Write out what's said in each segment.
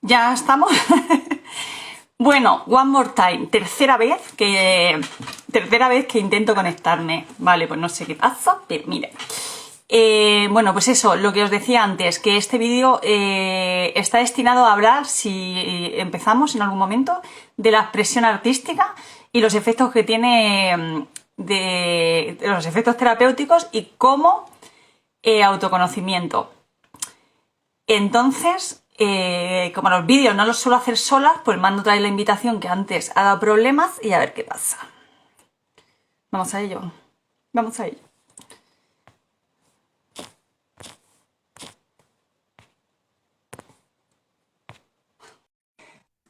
Ya estamos. Bueno, one more time. Tercera vez que intento conectarme. Vale, pues no sé qué pasa, pero mira. Bueno, pues eso, lo que os decía antes, que este vídeo está destinado a hablar, si empezamos en algún momento, de la expresión artística y los efectos que tiene de los efectos terapéuticos y como autoconocimiento. Entonces, como los vídeos no los suelo hacer solas, pues mando otra vez la invitación que antes ha dado problemas y a ver qué pasa. Vamos a ello. Vamos a ello.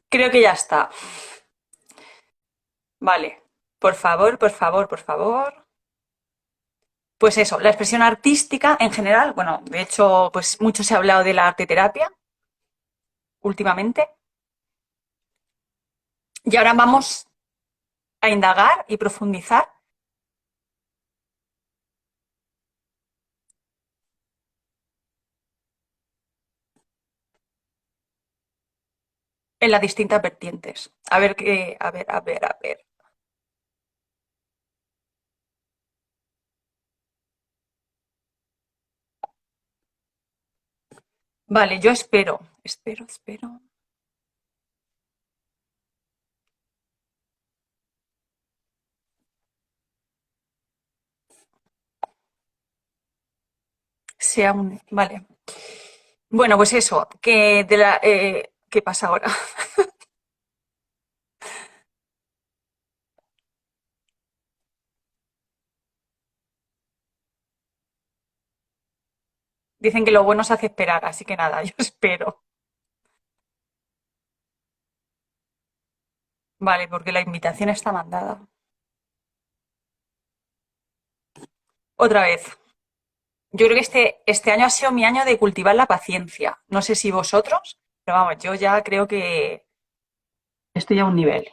Creo que ya está. Vale. Por favor, por favor, por favor. Pues eso, la expresión artística en general, bueno, de hecho, pues mucho se ha hablado de la arte terapia últimamente. Y ahora vamos a indagar y profundizar en las distintas vertientes. A ver qué, a ver. Vale, yo espero. Sea un. Vale. Bueno, pues eso, ¿qué pasa ahora? Dicen que lo bueno se hace esperar, así que nada, yo espero. Vale, porque la invitación está mandada. Otra vez. Yo creo que este año ha sido mi año de cultivar la paciencia. No sé si vosotros, pero vamos, yo ya creo que estoy a un nivel.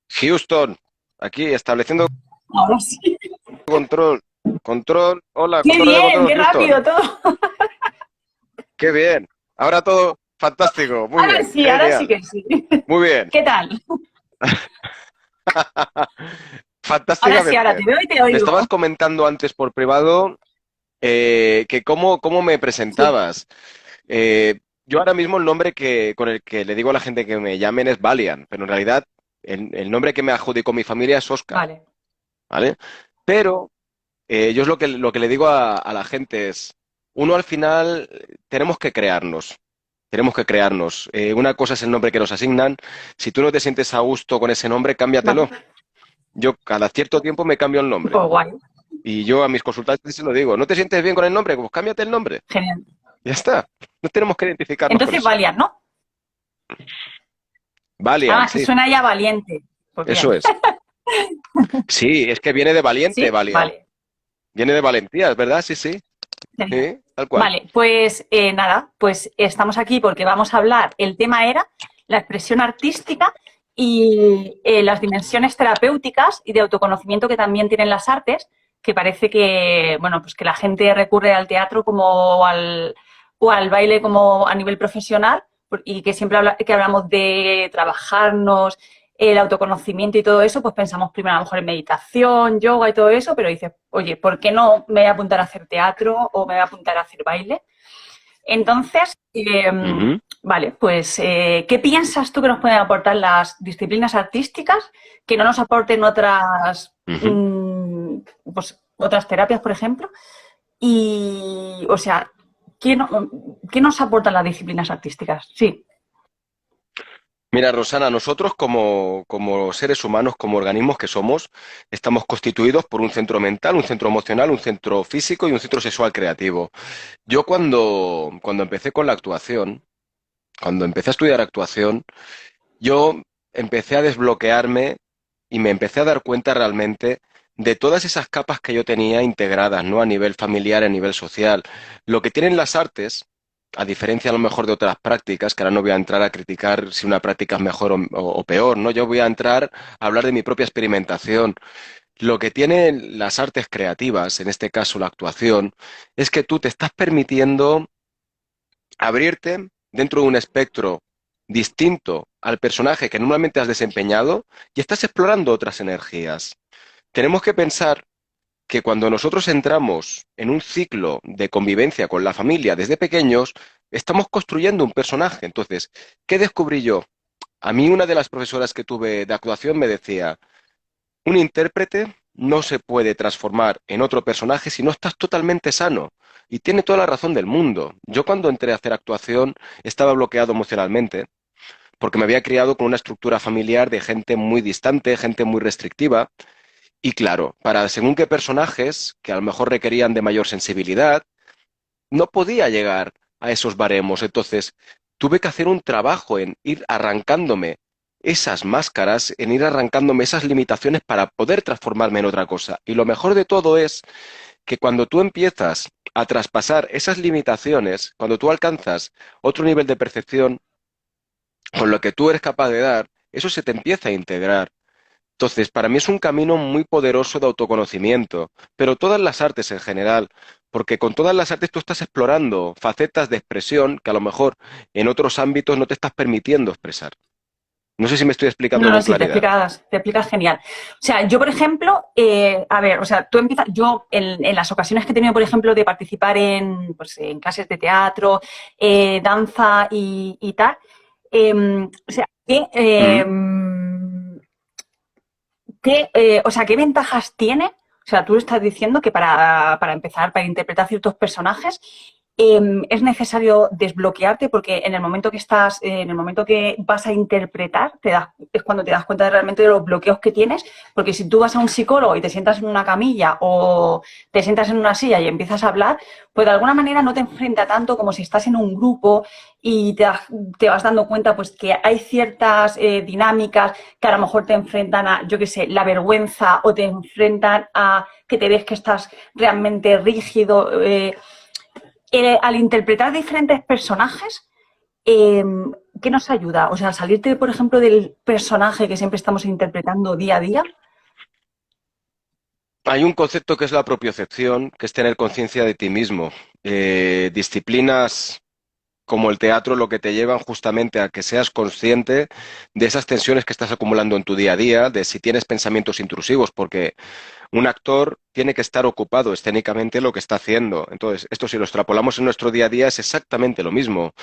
Houston, aquí estableciendo Ahora sí. control. Control, hola, ¡Qué control de bien! control, ¡Qué Houston. rápido todo! Qué bien. Ahora todo fantástico. Muy bien, Ahora sí genial. que sí. Muy bien. ¿Qué tal? Ahora sí, ahora te Fantásticamente. veo y te Me estabas oigo. comentando antes por privado que cómo me Sí, presentabas. Yo ahora mismo el nombre con el que le digo a la gente que me llamen es Valiant, pero en realidad el nombre que me adjudicó mi familia es Oscar, vale. ¿vale? Pero yo es lo que le digo a la gente es, uno al final tenemos que crearnos, tenemos que crearnos. Una cosa es el nombre que nos asignan. Si tú no te sientes a gusto con ese nombre, cámbiatelo. Vale. Yo cada cierto tiempo me cambio el nombre. Pues guay. Y yo a mis consultantes se lo digo, ¿no te sientes bien con el nombre? Pues cámbiate el nombre. Genial. Ya está. No tenemos que identificarnos con Entonces, eso. Valiant, ¿no? Valiant, Ah, que sí, suena ya valiente. Pues bien. eso es. Sí, es que viene de valiente, ¿Sí? Valiant. Vale. Viene de valentía, ¿es verdad? Sí, sí. Genial. Sí, tal cual. Vale, pues nada, pues estamos aquí porque vamos a hablar, el tema era la expresión artística y las dimensiones terapéuticas y de autoconocimiento que también tienen las artes, que parece que, bueno, pues que la gente recurre al teatro o al baile como a nivel profesional y que siempre que hablamos de trabajarnos, el autoconocimiento y todo eso, pues pensamos primero a lo mejor en meditación, yoga y todo eso, pero dices, oye, ¿por qué no me voy a apuntar a hacer teatro o me voy a apuntar a hacer baile? Entonces, Ujú. vale, pues, ¿qué piensas tú que nos pueden aportar las disciplinas artísticas que no nos aporten otras, Ujú. pues, otras terapias, por ejemplo? Y, o sea, ¿qué nos aportan las disciplinas artísticas? Sí, Mira, Rosana, nosotros como seres humanos, como organismos que somos, estamos constituidos por un centro mental, un centro emocional, un centro físico y un centro sexual creativo. Yo cuando empecé con la actuación, cuando empecé a estudiar actuación, yo empecé a desbloquearme y me empecé a dar cuenta realmente de todas esas capas que yo tenía integradas, ¿no? A nivel familiar, a nivel social. Lo que tienen las artes, a diferencia a lo mejor de otras prácticas, que ahora no voy a entrar a criticar si una práctica es mejor o peor, ¿no? Yo voy a entrar a hablar de mi propia experimentación. Lo que tienen las artes creativas, en este caso la actuación, es que tú te estás permitiendo abrirte dentro de un espectro distinto al personaje que normalmente has desempeñado y estás explorando otras energías. Tenemos que pensar que cuando nosotros entramos en un ciclo de convivencia con la familia desde pequeños, estamos construyendo un personaje. Entonces, ¿qué descubrí yo? A mí una de las profesoras que tuve de actuación me decía, un intérprete no se puede transformar en otro personaje si no estás totalmente sano. Y tiene toda la razón del mundo. Yo cuando entré a hacer actuación estaba bloqueado emocionalmente porque me había criado con una estructura familiar de gente muy distante, gente muy restrictiva. Y claro, para según qué personajes, que a lo mejor requerían de mayor sensibilidad, no podía llegar a esos baremos. Entonces, tuve que hacer un trabajo en ir arrancándome esas máscaras, en ir arrancándome esas limitaciones para poder transformarme en otra cosa. Y lo mejor de todo es que cuando tú empiezas a traspasar esas limitaciones, cuando tú alcanzas otro nivel de percepción con lo que tú eres capaz de dar, eso se te empieza a integrar. Entonces, para mí es un camino muy poderoso de autoconocimiento, pero todas las artes en general, porque con todas las artes tú estás explorando facetas de expresión que a lo mejor en otros ámbitos no te estás permitiendo expresar. No sé si me estoy explicando No, no, con sí, claridad. te explicas genial. O sea, yo, por ejemplo, a ver, o sea, tú empiezas, yo en las ocasiones que he tenido, por ejemplo, de participar en, pues, en clases de teatro, danza y tal, o sea, Mm. o sea, ¿qué ventajas tiene? O sea, tú estás diciendo que para empezar, para interpretar ciertos personajes, es necesario desbloquearte porque en el momento que estás, en el momento que vas a interpretar, es cuando te das cuenta realmente de los bloqueos que tienes, porque si tú vas a un psicólogo y te sientas en una camilla o te sientas en una silla y empiezas a hablar, pues de alguna manera no te enfrenta tanto como si estás en un grupo y te vas dando cuenta pues que hay ciertas dinámicas que a lo mejor te enfrentan a, yo qué sé, la vergüenza o te enfrentan a que te ves que estás realmente rígido. Al interpretar diferentes personajes, eh, ¿qué nos ayuda? O sea, salirte, por ejemplo, del personaje que siempre estamos interpretando día a día. Hay un concepto que es la propiocepción, que es tener conciencia de ti mismo. Disciplinas como el teatro lo que te llevan justamente a que seas consciente de esas tensiones que estás acumulando en tu día a día, de si tienes pensamientos intrusivos, porque un actor tiene que estar ocupado escénicamente en lo que está haciendo. Entonces, esto si lo extrapolamos en nuestro día a día es exactamente lo mismo.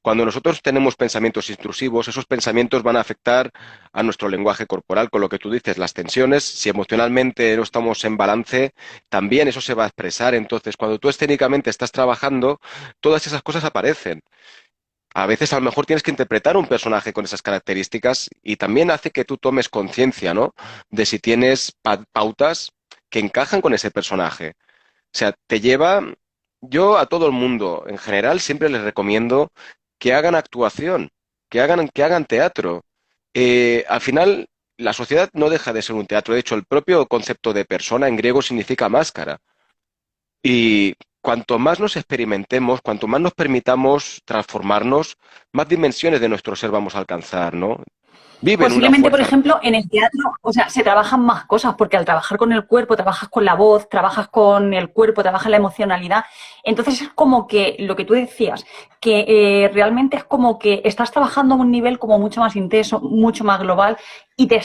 Cuando nosotros tenemos pensamientos intrusivos, esos pensamientos van a afectar a nuestro lenguaje corporal, con lo que tú dices, las tensiones, si emocionalmente no estamos en balance, también eso se va a expresar. Entonces, cuando tú escénicamente estás trabajando, todas esas cosas aparecen. A veces a lo mejor tienes que interpretar un personaje con esas características y también hace que tú tomes conciencia, ¿no? De si tienes pautas que encajan con ese personaje. O sea, te lleva, yo a todo el mundo en general siempre les recomiendo que hagan actuación, que hagan teatro. Al final, la sociedad no deja de ser un teatro. De hecho, el propio concepto de persona en griego significa máscara. Y cuanto más nos experimentemos, cuanto más nos permitamos transformarnos, más dimensiones de nuestro ser vamos a alcanzar, ¿no? Vive en una Posiblemente, por fuerza. ejemplo, en el teatro, o sea, se trabajan más cosas, porque al trabajar con el cuerpo, trabajas con la voz, trabajas con el cuerpo, trabajas la emocionalidad. Entonces es como que lo que tú decías, que realmente es como que estás trabajando a un nivel como mucho más intenso, mucho más global, y te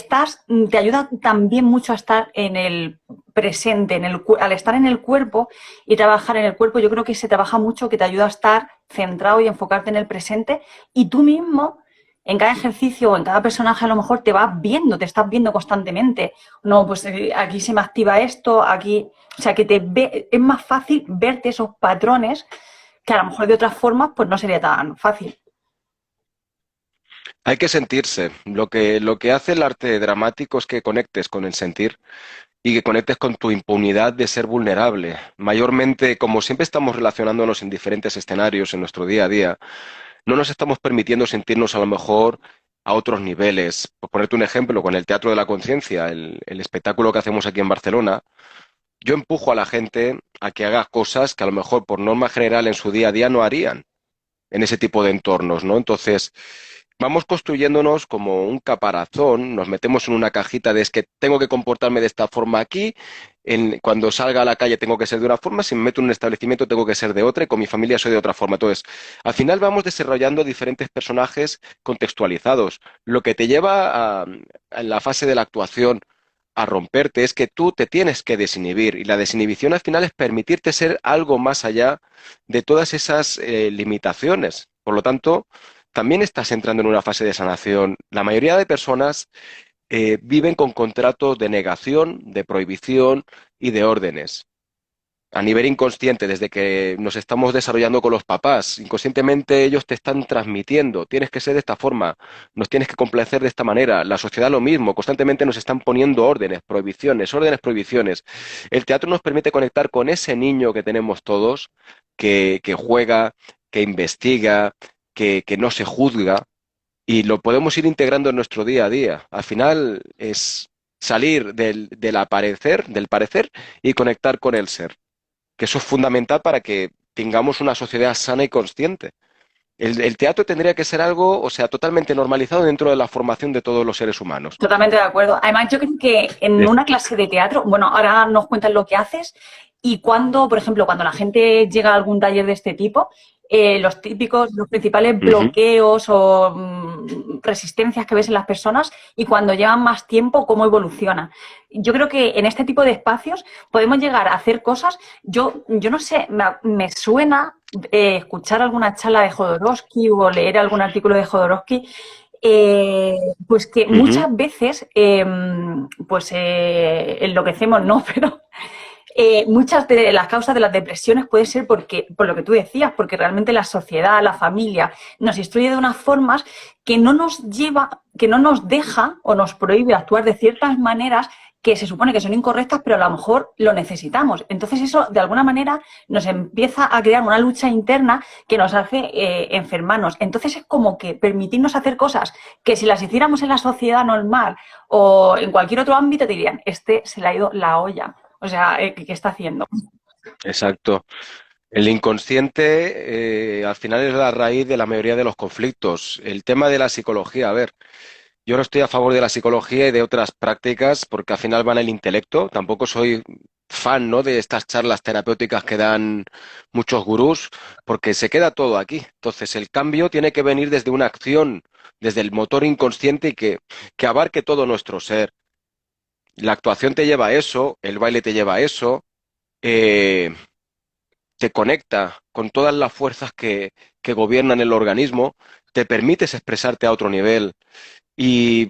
ayuda también mucho a estar en el presente, al estar en el cuerpo y trabajar en el cuerpo, yo creo que se trabaja mucho, que te ayuda a estar centrado y enfocarte en el presente, y tú mismo en cada ejercicio o en cada personaje a lo mejor te vas viendo, te estás viendo constantemente. No, pues aquí se me activa esto, aquí. O sea, que es más fácil verte esos patrones que a lo mejor de otras formas pues no sería tan fácil. Hay que sentirse. Lo que hace el arte dramático es que conectes con el sentir y que conectes con tu impunidad de ser vulnerable. Mayormente, como siempre estamos relacionándonos en diferentes escenarios en nuestro día a día, no nos estamos permitiendo sentirnos a lo mejor a otros niveles. Por ponerte un ejemplo, con el Teatro de la Conciencia, el espectáculo que hacemos aquí en Barcelona, yo empujo a la gente a que haga cosas que a lo mejor por norma general en su día a día no harían en ese tipo de entornos, ¿no? Entonces, vamos construyéndonos como un caparazón, nos metemos en una cajita de es que tengo que comportarme de esta forma aquí, cuando salga a la calle tengo que ser de una forma, si me meto en un establecimiento tengo que ser de otra y con mi familia soy de otra forma. Entonces, al final vamos desarrollando diferentes personajes contextualizados. Lo que te lleva en la fase de la actuación a romperte es que tú te tienes que desinhibir y la desinhibición al final es permitirte ser algo más allá de todas esas limitaciones. Por lo tanto, también estás entrando en una fase de sanación. La mayoría de personas viven con contratos de negación, de prohibición y de órdenes. A nivel inconsciente, desde que nos estamos desarrollando con los papás, inconscientemente ellos te están transmitiendo, tienes que ser de esta forma, nos tienes que complacer de esta manera, la sociedad lo mismo, constantemente nos están poniendo órdenes, prohibiciones, órdenes, prohibiciones. El teatro nos permite conectar con ese niño que tenemos todos, que juega, que investiga, que no se juzga, y lo podemos ir integrando en nuestro día a día. Al final es salir del aparecer, del parecer y conectar con el ser, que eso es fundamental para que tengamos una sociedad sana y consciente. El teatro tendría que ser algo, o sea, totalmente normalizado dentro de la formación de todos los seres humanos. Totalmente de acuerdo. Además, yo creo que en Es- una clase de teatro, bueno, ahora nos cuentas lo que haces y cuando, por ejemplo, cuando la gente llega a algún taller de este tipo, los típicos, los principales Ujú. bloqueos o resistencias que ves en las personas y cuando llevan más tiempo, cómo evoluciona. Yo creo que en este tipo de espacios podemos llegar a hacer cosas. Yo no sé, me suena escuchar alguna charla de Jodorowsky o leer algún artículo de Jodorowsky eh, pues que Ujú. muchas veces enloquecemos, no, pero muchas de las causas de las depresiones puede ser porque, por lo que tú decías, porque realmente la sociedad, la familia, nos instruye de unas formas que no nos lleva, que no nos deja o nos prohíbe actuar de ciertas maneras que se supone que son incorrectas, pero a lo mejor lo necesitamos. Entonces eso, de alguna manera, nos empieza a crear una lucha interna que nos hace enfermarnos. Entonces es como que permitirnos hacer cosas que si las hiciéramos en la sociedad normal o en cualquier otro ámbito, te dirían, este se le ha ido la olla. O sea, ¿qué está haciendo? Exacto. El inconsciente, al final es la raíz de la mayoría de los conflictos. El tema de la psicología, a ver, yo no estoy a favor de la psicología y de otras prácticas porque al final van el intelecto. Tampoco soy fan, ¿no?, de estas charlas terapéuticas que dan muchos gurús porque se queda todo aquí. Entonces, el cambio tiene que venir desde una acción, desde el motor inconsciente y que abarque todo nuestro ser. La actuación te lleva a eso, el baile te lleva a eso, eh, te conecta con todas las fuerzas que gobiernan el organismo, te permites expresarte a otro nivel. Y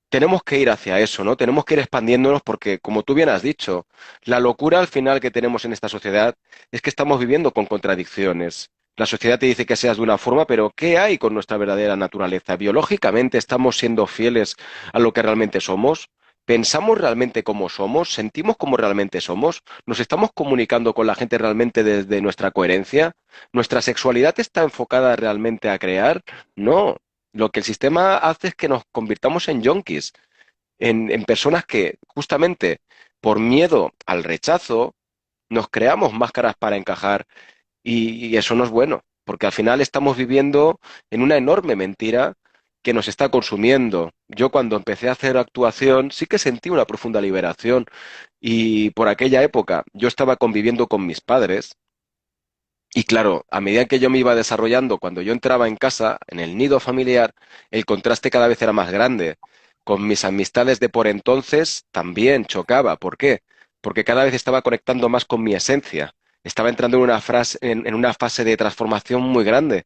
tenemos que ir hacia eso, ¿no? Tenemos que ir expandiéndonos porque, como tú bien has dicho, la locura al final que tenemos en esta sociedad es que estamos viviendo con contradicciones. La sociedad te dice que seas de una forma, pero ¿qué hay con nuestra verdadera naturaleza? ¿Biológicamente estamos siendo fieles a lo que realmente somos? ¿Pensamos realmente como somos? ¿Sentimos como realmente somos? ¿Nos estamos comunicando con la gente realmente desde nuestra coherencia? ¿Nuestra sexualidad está enfocada realmente a crear? No, lo que el sistema hace es que nos convirtamos en yonkis, en personas que justamente por miedo al rechazo nos creamos máscaras para encajar y eso no es bueno, porque al final estamos viviendo en una enorme mentira que nos está consumiendo. Yo cuando empecé a hacer actuación sí que sentí una profunda liberación y por aquella época yo estaba conviviendo con mis padres. Y claro, a medida que yo me iba desarrollando, cuando yo entraba en casa, en el nido familiar, el contraste cada vez era más grande. Con mis amistades de por entonces también chocaba. ¿Por qué? Porque cada vez estaba conectando más con mi esencia. Estaba entrando en una fase de transformación muy grande.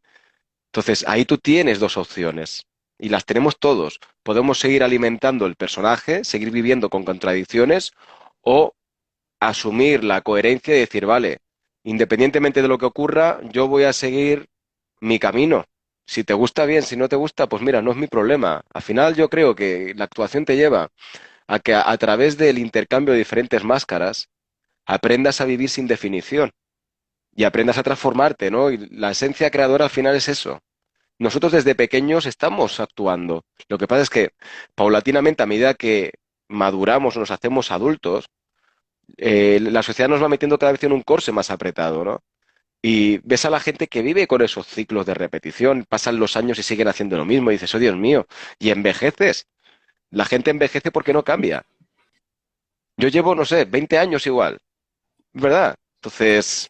Entonces, ahí tú tienes dos opciones. Y las tenemos todos. Podemos seguir alimentando el personaje, seguir viviendo con contradicciones, o asumir la coherencia y decir, vale, independientemente de lo que ocurra, yo voy a seguir mi camino. Si te gusta bien, si no te gusta, pues mira, no es mi problema. Al final yo creo que la actuación te lleva a que a través del intercambio de diferentes máscaras aprendas a vivir sin definición y aprendas a transformarte, ¿no? Y la esencia creadora al final es eso. Nosotros desde pequeños estamos actuando. Lo que pasa es que paulatinamente, a medida que maduramos o nos hacemos adultos, la sociedad nos va metiendo cada vez en un corse más apretado, ¿no? Y ves a la gente que vive con esos ciclos de repetición, pasan los años y siguen haciendo lo mismo, y dices, oh Dios mío, y envejeces. La gente envejece porque no cambia. Yo llevo, no sé, 20 años igual, ¿verdad? Entonces,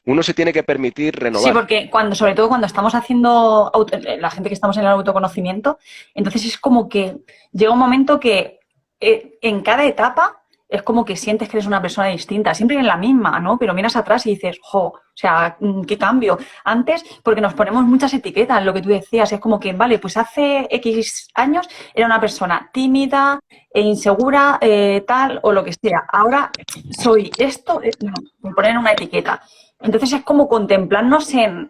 uno se tiene que permitir Sí, renovar. porque cuando, sobre todo cuando estamos haciendo la gente que estamos en el autoconocimiento, entonces es como que llega un momento que en cada etapa es como que sientes que eres una persona distinta, siempre en la misma, ¿no? Pero miras atrás y dices, jo, o sea, qué cambio. Antes, porque nos ponemos muchas etiquetas, lo que tú decías, es como que, vale, pues hace X años era una persona tímida e insegura, tal, o lo que sea. Ahora soy esto, no, me ponen una etiqueta. Entonces es como contemplarnos en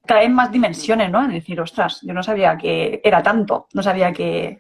cada vez más dimensiones, ¿no? En decir, ostras, yo no sabía que era tanto, no sabía que...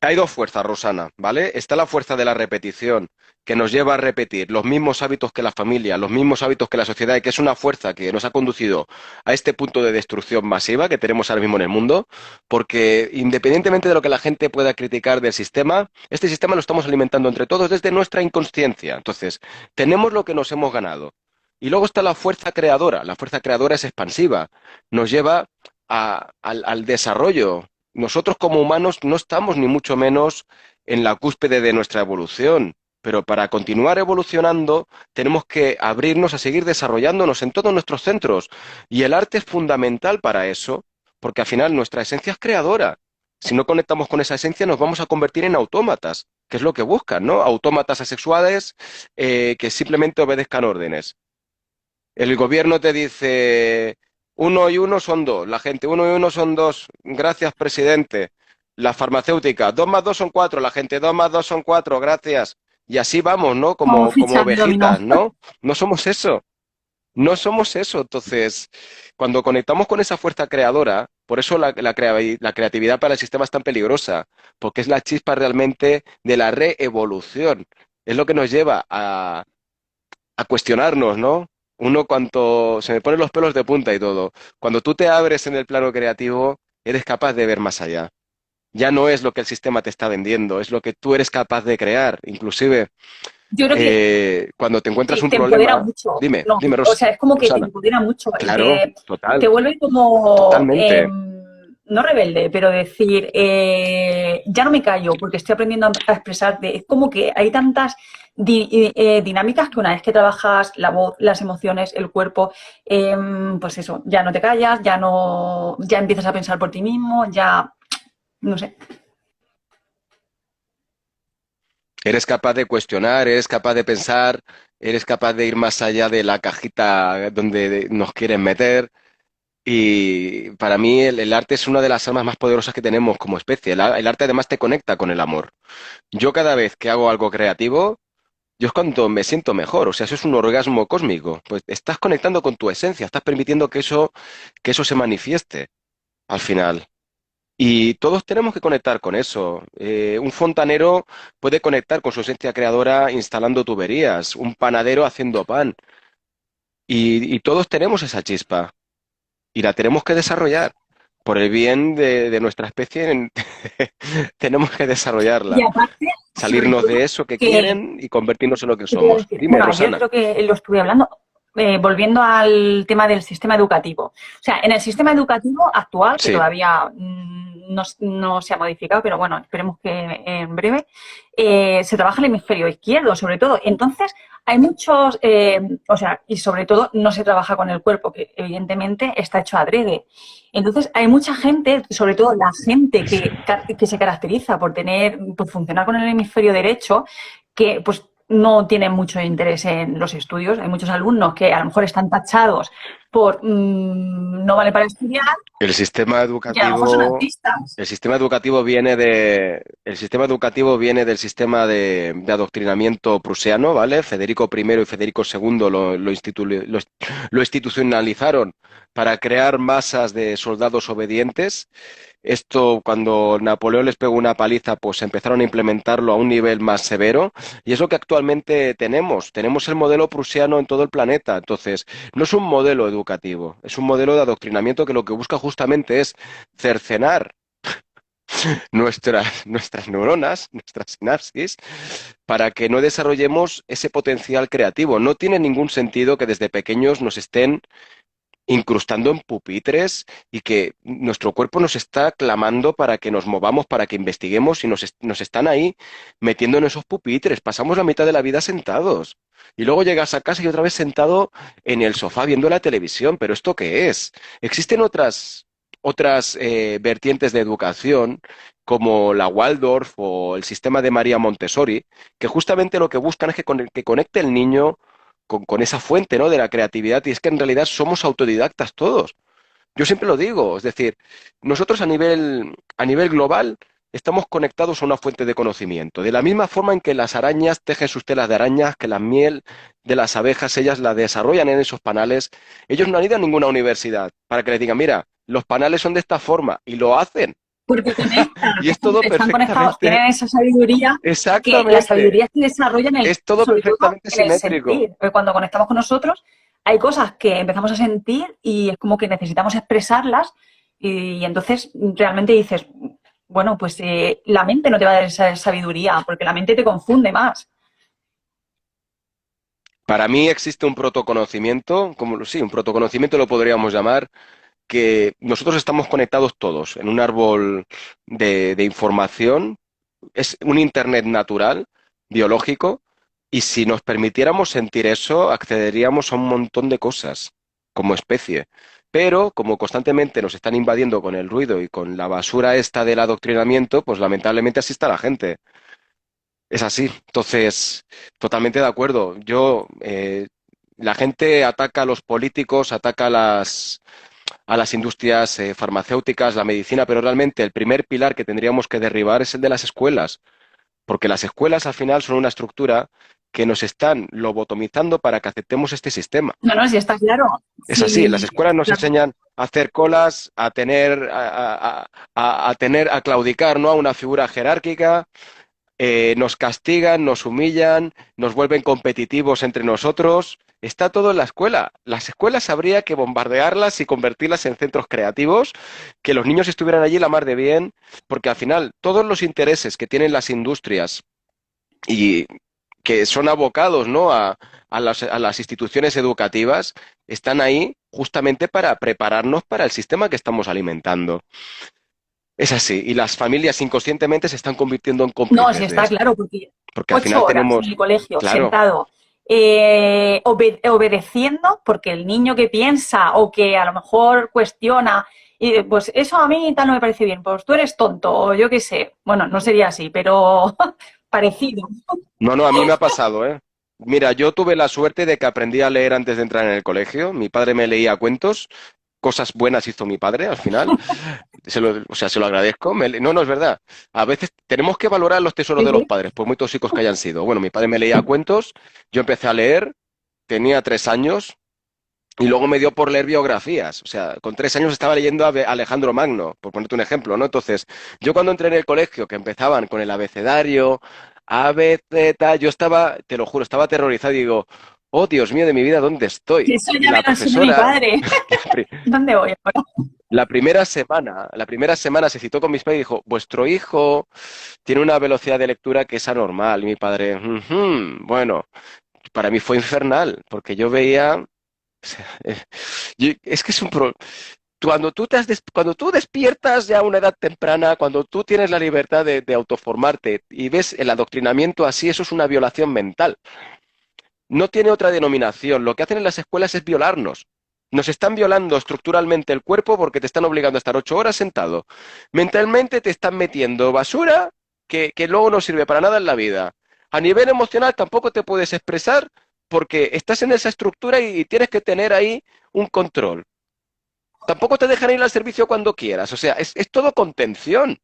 Hay dos fuerzas, Rosana, ¿vale? Está la fuerza de la repetición, que nos lleva a repetir los mismos hábitos que la familia, los mismos hábitos que la sociedad, y que es una fuerza que nos ha conducido a este punto de destrucción masiva que tenemos ahora mismo en el mundo, porque independientemente de lo que la gente pueda criticar del sistema, este sistema lo estamos alimentando entre todos desde nuestra inconsciencia. Entonces, tenemos lo que nos hemos ganado. Y luego está la fuerza creadora. La fuerza creadora es expansiva, nos lleva al desarrollo. Nosotros como humanos no estamos ni mucho menos en la cúspide de nuestra evolución, pero para continuar evolucionando tenemos que abrirnos a seguir desarrollándonos en todos nuestros centros. Y el arte es fundamental para eso, porque al final nuestra esencia es creadora. Si no conectamos con esa esencia nos vamos a convertir en autómatas, que es lo que buscan, ¿no? Autómatas asexuales que simplemente obedezcan órdenes. El gobierno te dice, uno y uno son dos, la gente, uno y uno son dos, gracias, presidente. La farmacéutica, dos más dos son cuatro, la gente, dos más dos son cuatro, gracias. Y así vamos, ¿no? Como Como fichas de dominó. ovejitas, ¿no? No somos eso, no somos eso. Entonces, cuando conectamos con esa fuerza creadora, por eso la creatividad para el sistema es tan peligrosa, porque es la chispa realmente de la reevolución. Es lo que nos lleva a cuestionarnos, ¿no? Uno cuanto se me ponen los pelos de punta y todo. Cuando tú te abres en el plano creativo, eres capaz de ver más allá. Ya no es lo que el sistema te está vendiendo, es lo que tú eres capaz de crear. Inclusive, Yo creo que cuando te encuentras sí, un te empodera problema, mucho. dime, No, dime, o sea, es como que te Rosana. empodera mucho y Claro, te total, vuelve como, totalmente. no rebelde, pero decir, ya no me callo porque estoy aprendiendo a expresarte. Es como que hay tantas dinámicas que una vez que trabajas la voz, las emociones, el cuerpo, pues eso, ya no te callas, ya no, ya empiezas a pensar por ti mismo, ya, no sé. Eres capaz de cuestionar, eres capaz de pensar, eres capaz de ir más allá de la cajita donde nos quieren meter. Y para mí el arte es una de las armas más poderosas que tenemos como especie. El arte además te conecta con el amor. Yo cada vez que hago algo creativo, yo es cuando me siento mejor. O sea, eso es un orgasmo cósmico. Pues estás conectando con tu esencia, estás permitiendo que eso se manifieste al final. Y todos tenemos que conectar con eso. Un fontanero puede conectar con su esencia creadora instalando tuberías, un panadero haciendo pan. Y todos tenemos esa chispa y la tenemos que desarrollar. Por el bien de nuestra especie, tenemos que Y desarrollarla. aparte, sobre Salirnos todo, de eso que que quieren y convertirnos en lo que ¿qué te iba a somos. decir? Dime, Bueno, ayer Rosana. creo que lo estuve hablando, volviendo al tema del sistema educativo. O sea, en el sistema educativo actual, que Sí, todavía no se ha modificado, pero bueno, esperemos que en breve, se trabaja el hemisferio izquierdo, sobre todo. Entonces, hay muchos, o sea, y sobre todo no se trabaja con el cuerpo, que evidentemente está hecho adrede. Entonces, hay mucha gente, sobre todo la gente que se caracteriza por tener, por funcionar con el hemisferio derecho, que pues no tienen mucho interés en los estudios. Hay muchos alumnos que a lo mejor están tachados por no vale para estudiar el sistema y a lo mejor son educativo, artistas. el sistema educativo viene del sistema de adoctrinamiento prusiano, ¿vale? Federico I y Federico II lo institucionalizaron para crear masas de soldados obedientes. Esto, cuando Napoleón les pegó una paliza, pues empezaron a implementarlo a un nivel más severo y es lo que actualmente tenemos. Tenemos el modelo prusiano en todo el planeta. Entonces, no es un modelo educativo, es un modelo de adoctrinamiento que lo que busca justamente es cercenar nuestras neuronas, nuestras sinapsis, para que no desarrollemos ese potencial creativo. No tiene ningún sentido que desde pequeños nos estén incrustando en pupitres y que nuestro cuerpo nos está clamando para que nos movamos, para que investiguemos y nos están ahí metiendo en esos pupitres. Pasamos la mitad de la vida sentados y luego llegas a casa y otra vez sentado en el sofá viendo la televisión. ¿Pero esto qué es? Existen otras vertientes de educación como la Waldorf o el sistema de María Montessori, que justamente lo que buscan es que conecte el niño con esa fuente, ¿no? De la creatividad, y es que en realidad somos autodidactas todos. Yo siempre lo digo, es decir, nosotros a nivel global estamos conectados a una fuente de conocimiento. De la misma forma en que las arañas tejen sus telas de arañas, que la miel de las abejas, ellas la desarrollan en esos panales, ellos no han ido a ninguna universidad para que les digan, mira, los panales son de esta forma, y lo hacen. Porque conectan, Y es todo están conectados, perfectamente, tienen esa sabiduría que la exactamente, sabiduría se desarrolla es todo sobre todo perfectamente en el simétrico. sentir. Porque cuando conectamos con nosotros, hay cosas que empezamos a sentir y es como que necesitamos expresarlas y entonces realmente dices, bueno, pues la mente no te va a dar esa sabiduría porque la mente te confunde más. Para mí existe un protoconocimiento, sí, un protoconocimiento lo podríamos llamar, que nosotros estamos conectados todos en un árbol de información, es un Internet natural, biológico, y si nos permitiéramos sentir eso, accederíamos a un montón de cosas como especie. Pero como constantemente nos están invadiendo con el ruido y con la basura esta del adoctrinamiento, pues lamentablemente así está la gente. Es así. Entonces, totalmente de acuerdo. La gente ataca a los políticos, ataca a las industrias farmacéuticas, la medicina, pero realmente el primer pilar que tendríamos que derribar es el de las escuelas, porque las escuelas al final son una estructura que nos están lobotomizando para que aceptemos este sistema. No, no, si está claro. Es así, en Sí, las escuelas nos la- enseñan a hacer colas, a claudicar, ¿no? A una figura jerárquica, nos castigan, nos humillan, nos vuelven competitivos entre nosotros. Está todo en la escuela. Las escuelas habría que bombardearlas y convertirlas en centros creativos, que los niños estuvieran allí la mar de bien, porque al final todos los intereses que tienen las industrias y que son abocados, ¿no? a las instituciones educativas, están ahí justamente para prepararnos para el sistema que estamos alimentando. Es así, y las familias inconscientemente se están convirtiendo en no, si cómplices de está esto. claro, porque Porque al final 8 horas en tenemos, el colegio claro, sentado, obedeciendo, porque el niño que piensa o que a lo mejor cuestiona, y pues eso a mí tal no me parece bien, pues tú eres tonto, o yo qué sé. Bueno, no sería así, pero parecido. no, no, a mí me ha pasado, ¿eh? Mira, yo tuve la suerte de que aprendí a leer antes de entrar en el colegio. Mi padre me leía cuentos, cosas buenas hizo mi padre al final. O sea, se lo agradezco. No, no, es verdad. A veces tenemos que valorar los tesoros Sí, de los sí. padres, por muy tóxicos que hayan sido. Bueno, mi padre me leía cuentos, yo empecé a leer, tenía 3 años. Y luego me dio por leer biografías. O sea, con 3 años estaba leyendo a Alejandro Magno, por ponerte un ejemplo, ¿no? Entonces, yo cuando entré en el colegio, que empezaban con el abecedario, A, B, Z, yo estaba, te lo juro, estaba aterrorizado y digo, oh, Dios mío de mi vida, ¿dónde estoy? Eso Y ya me la lo enseñó mi profesora, padre. la, pri- ¿Dónde voy ahora? la primera semana se citó con mis padres y dijo, vuestro hijo tiene una velocidad de lectura que es anormal. Y mi padre, "Ujú". Bueno, para mí fue infernal, porque yo veía. O sea, es que es un problema. Cuando tú despiertas ya a una edad temprana, cuando tú tienes la libertad de autoformarte y ves el adoctrinamiento así, eso es una violación mental. No tiene otra denominación. Lo que hacen en las escuelas es violarnos. Nos están violando estructuralmente el cuerpo porque te están obligando a estar 8 horas sentado. Mentalmente te están metiendo basura que luego no sirve para nada en la vida. A nivel emocional tampoco te puedes expresar porque estás en esa estructura y tienes que tener ahí un control. Tampoco te dejan ir al servicio cuando quieras. O sea, es todo contención,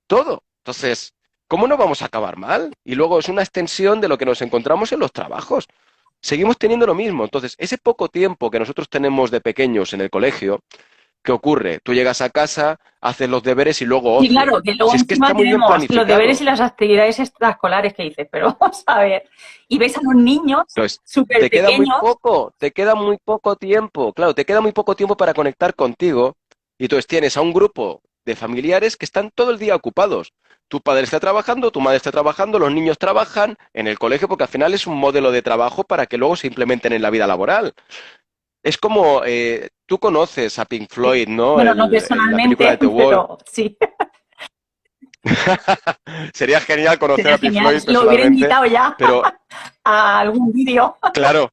todo. Entonces, ¿cómo no vamos a acabar mal? Y luego es una extensión de lo que nos encontramos en los trabajos. Seguimos teniendo lo mismo. Entonces, ese poco tiempo que nosotros tenemos de pequeños en el colegio, ¿qué ocurre? Tú llegas a casa, haces los deberes y luego Y ocio. claro, que luego Si es que encima está muy bien tenemos los deberes y planificado. las actividades extraescolares que dices, pero vamos a ver. Y ves a los niños Entonces, súper te queda muy pequeños. poco, te queda muy poco tiempo. Claro, te queda muy poco tiempo para conectar contigo. Y entonces tienes a un grupo de familiares que están todo el día ocupados. Tu padre está trabajando, tu madre está trabajando, los niños trabajan en el colegio porque al final es un modelo de trabajo para que luego se implementen en la vida laboral. Es como tú conoces a Pink Floyd, ¿no? Bueno, no La película personalmente, de The Wall. pero sí, Sería genial conocer sería a Pink genial. Floyd Lo hubiera personalmente, invitado ya pero a algún vídeo. claro,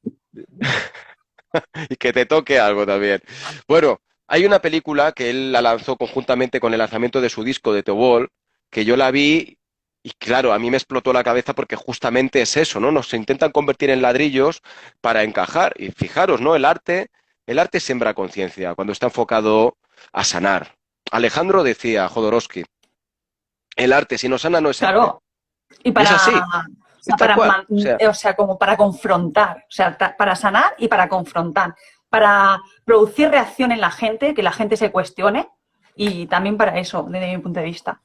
y que te toque algo también. Bueno, hay una película que él la lanzó conjuntamente con el lanzamiento de su disco de The Wall, que yo la vi y claro, a mí me explotó la cabeza porque justamente es eso, ¿no? Nos intentan convertir en ladrillos para encajar. Y fijaros, ¿no? El arte siembra conciencia cuando está enfocado a sanar. Alejandro decía, Jodorowsky, el arte si no sana no es arte. Claro, y Y es para, así, o es sea, tal cual. O sea, o sea, como para confrontar, o sea, para sanar y para confrontar, para producir reacción en la gente, que la gente se cuestione y también para eso, desde mi punto de vista.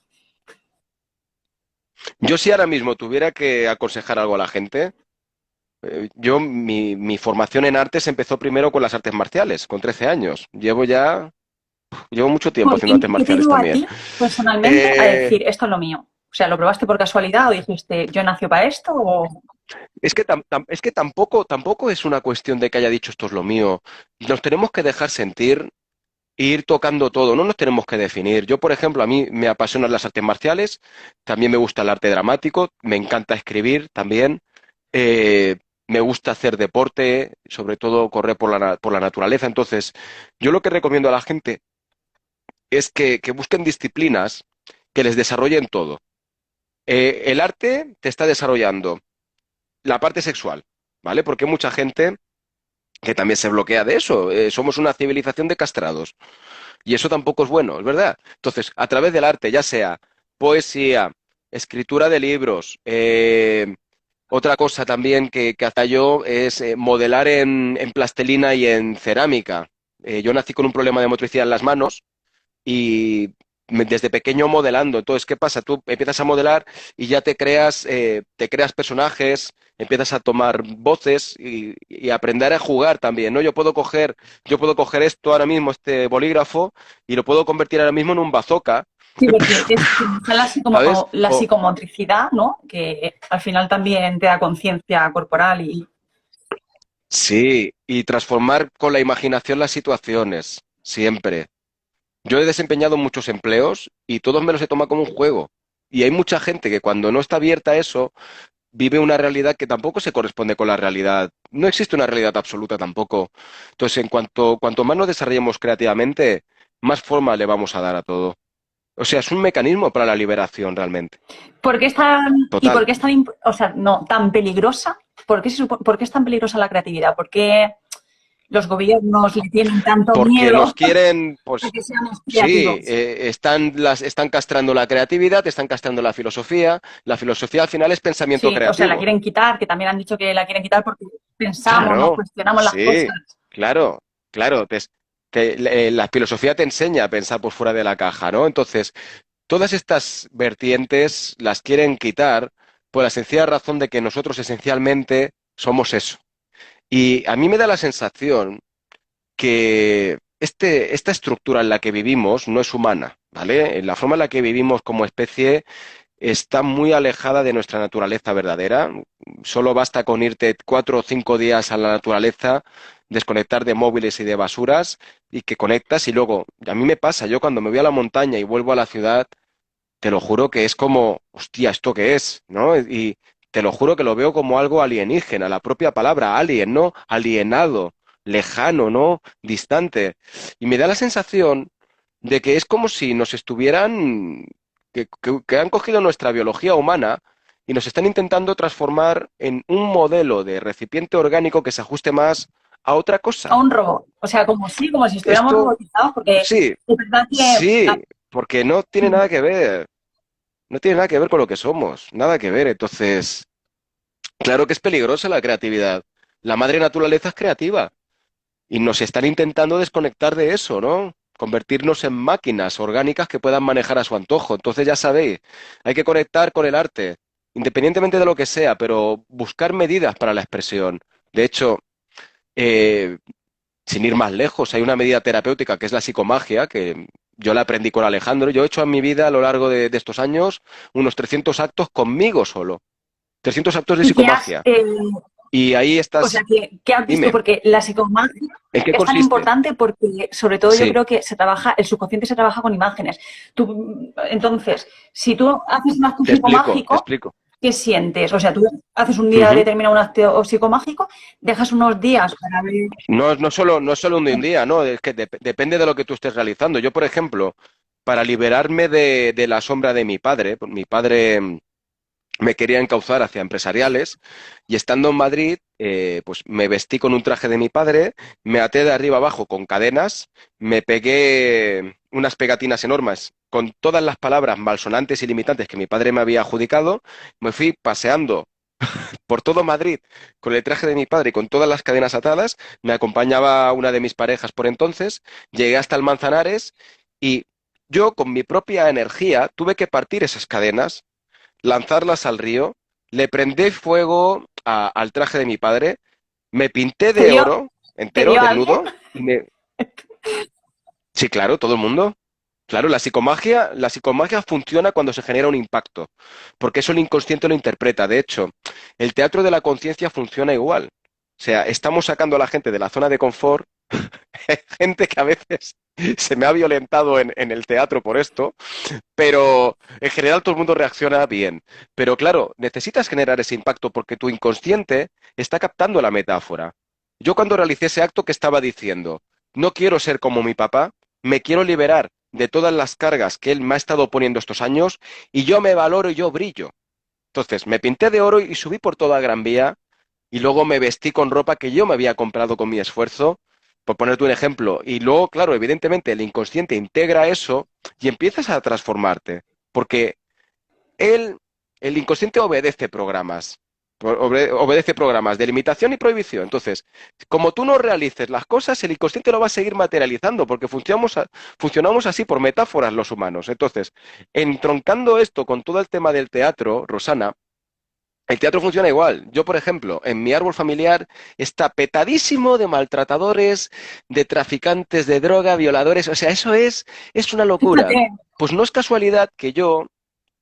yo si ahora mismo tuviera que aconsejar algo a la gente, mi formación en artes empezó primero con las artes marciales, con 13 años. Llevo mucho tiempo haciendo artes ¿Qué te marciales llevó a también. ti personalmente a Eh, decir esto es lo mío? O sea, ¿lo probaste por casualidad o dijiste yo nací para esto? O... es que tampoco es una cuestión de que haya dicho esto es lo mío. Nos tenemos que dejar sentir e ir tocando todo, no nos tenemos que definir. Yo, por ejemplo, a mí me apasionan las artes marciales, también me gusta el arte dramático, me encanta escribir también, eh, me gusta hacer deporte, sobre todo correr por la naturaleza. Entonces, yo lo que recomiendo a la gente es que busquen disciplinas que les desarrollen todo. El arte te está desarrollando la parte sexual, ¿vale? Porque hay mucha gente que también se bloquea de eso. Somos una civilización de castrados. Y eso tampoco es bueno, es verdad. Entonces, a través del arte, ya sea poesía, escritura de libros, otra cosa también que hacía yo es modelar en plastelina y en cerámica. Yo nací con un problema de motricidad en las manos y desde pequeño modelando. Entonces, ¿qué pasa? Tú empiezas a modelar y ya te creas personajes, empiezas a tomar voces y aprender a jugar también, ¿no? Yo puedo coger esto ahora mismo, este bolígrafo, y lo puedo convertir ahora mismo en un bazooka, Sí, porque es utilizar ¿sabes? la psicomotricidad, ¿no? Que al final también te da conciencia corporal y Sí, y transformar con la imaginación las situaciones, siempre. Yo he desempeñado muchos empleos y todos me los he tomado como un juego. Y hay mucha gente que cuando no está abierta a eso, vive una realidad que tampoco se corresponde con la realidad. No existe una realidad absoluta tampoco. Entonces, cuanto más nos desarrollemos creativamente, más forma le vamos a dar a todo. O sea, es un mecanismo para la liberación realmente. ¿por qué es tan, y Total. por qué es tan, o sea, no, tan peligrosa? ¿Por qué, por qué es tan peligrosa la creatividad? ¿Por qué los gobiernos le tienen tanto Porque miedo nos quieren, a pues que seamos sí, creativos? están castrando la creatividad, están castrando la filosofía. La filosofía al final es pensamiento Sí, o sea, la creativo. quieren quitar, que también han dicho que la quieren quitar porque pensamos, nos Claro, cuestionamos las sí, cosas. claro, claro. La filosofía te enseña a pensar por fuera de la caja, ¿no? Entonces, todas estas vertientes las quieren quitar por la sencilla razón de que nosotros esencialmente somos eso. Y a mí me da la sensación que esta estructura en la que vivimos no es humana, ¿vale? La forma en la que vivimos como especie está muy alejada de nuestra naturaleza verdadera. Solo basta con irte 4 o 5 días a la naturaleza, desconectar de móviles y de basuras y que conectas y luego, a mí me pasa, yo cuando me voy a la montaña y vuelvo a la ciudad, te lo juro que es como, hostia, ¿esto qué es? ¿No? Y te lo juro que lo veo como algo alienígena, la propia palabra alien, ¿no? Alienado, lejano, ¿no? Distante. Y me da la sensación de que es como si nos estuvieran, que han cogido nuestra biología humana y nos están intentando transformar en un modelo de recipiente orgánico que se ajuste más a otra A cosa. un robot. O sea, como sí, como si estuviéramos Esto, robotizados, porque sí, es verdad que sí, porque no tiene nada que ver. No tiene nada que ver con lo que somos, nada que ver. Entonces, claro que es peligrosa la creatividad. La madre naturaleza es creativa y nos están intentando desconectar de eso, ¿no? Convertirnos en máquinas orgánicas que puedan manejar a su antojo. Entonces, ya sabéis, hay que conectar con el arte, independientemente de lo que sea, pero buscar medidas para la expresión. De hecho, eh, sin ir más lejos, hay una medida terapéutica que es la psicomagia, que yo la aprendí con Alejandro. Yo he hecho en mi vida a lo largo de estos años unos 300 actos conmigo solo. 300 actos de y que has, psicomagia. Y ahí O sea, estás, ¿qué has visto? dime, Porque la psicomagia ¿en qué es tan consiste? importante porque, sobre todo, yo Sí. creo que se trabaja, el subconsciente se trabaja con imágenes. Entonces, si tú haces un acto Te psicomágico, explico. ¿qué sientes? O sea, tú haces un día Ujú. determinado un acto psicomágico, dejas unos días para ver. No solo un de un día, ¿no? Es que depende de lo que tú estés realizando. Yo, por ejemplo, para liberarme de la sombra de mi padre me quería encauzar hacia empresariales y estando en Madrid, pues me vestí con un traje de mi padre, me até de arriba abajo con cadenas, me pegué unas pegatinas enormes con todas las palabras malsonantes y limitantes que mi padre me había adjudicado, me fui paseando por todo Madrid con el traje de mi padre y con todas las cadenas atadas, me acompañaba una de mis parejas por entonces, llegué hasta el Manzanares y yo con mi propia energía tuve que partir esas cadenas, lanzarlas al río, le prendí fuego al traje de mi padre, me pinté ¿Te de vio, oro, te entero, vio alguien? desnudo, y me... Sí, claro, todo el mundo. Claro, la psicomagia funciona cuando se genera un impacto, porque eso el inconsciente lo interpreta. De hecho, el teatro de la conciencia funciona igual. O sea, estamos sacando a la gente de la zona de confort, gente que a veces se me ha violentado en el teatro por esto, pero en general todo el mundo reacciona bien. Pero claro, necesitas generar ese impacto porque tu inconsciente está captando la metáfora. Yo cuando realicé ese acto, ¿qué estaba diciendo? No quiero ser como mi papá, me quiero liberar de todas las cargas que él me ha estado poniendo estos años y yo me valoro y yo brillo. Entonces me pinté de oro y subí por toda Gran Vía y luego me vestí con ropa que yo me había comprado con mi esfuerzo, por ponerte un ejemplo. Y luego, claro, evidentemente el inconsciente integra eso y empiezas a transformarte, porque él, el inconsciente obedece programas, obedece programas de limitación y prohibición. Entonces, como tú no realices las cosas, el inconsciente lo va a seguir materializando, porque funcionamos así por metáforas los humanos. Entonces, entroncando esto con todo el tema del teatro, Rosana, el teatro funciona igual. Yo, por ejemplo, en mi árbol familiar está petadísimo de maltratadores, de traficantes de droga, violadores. O sea, es una locura. Fíjate, Pues no es casualidad que yo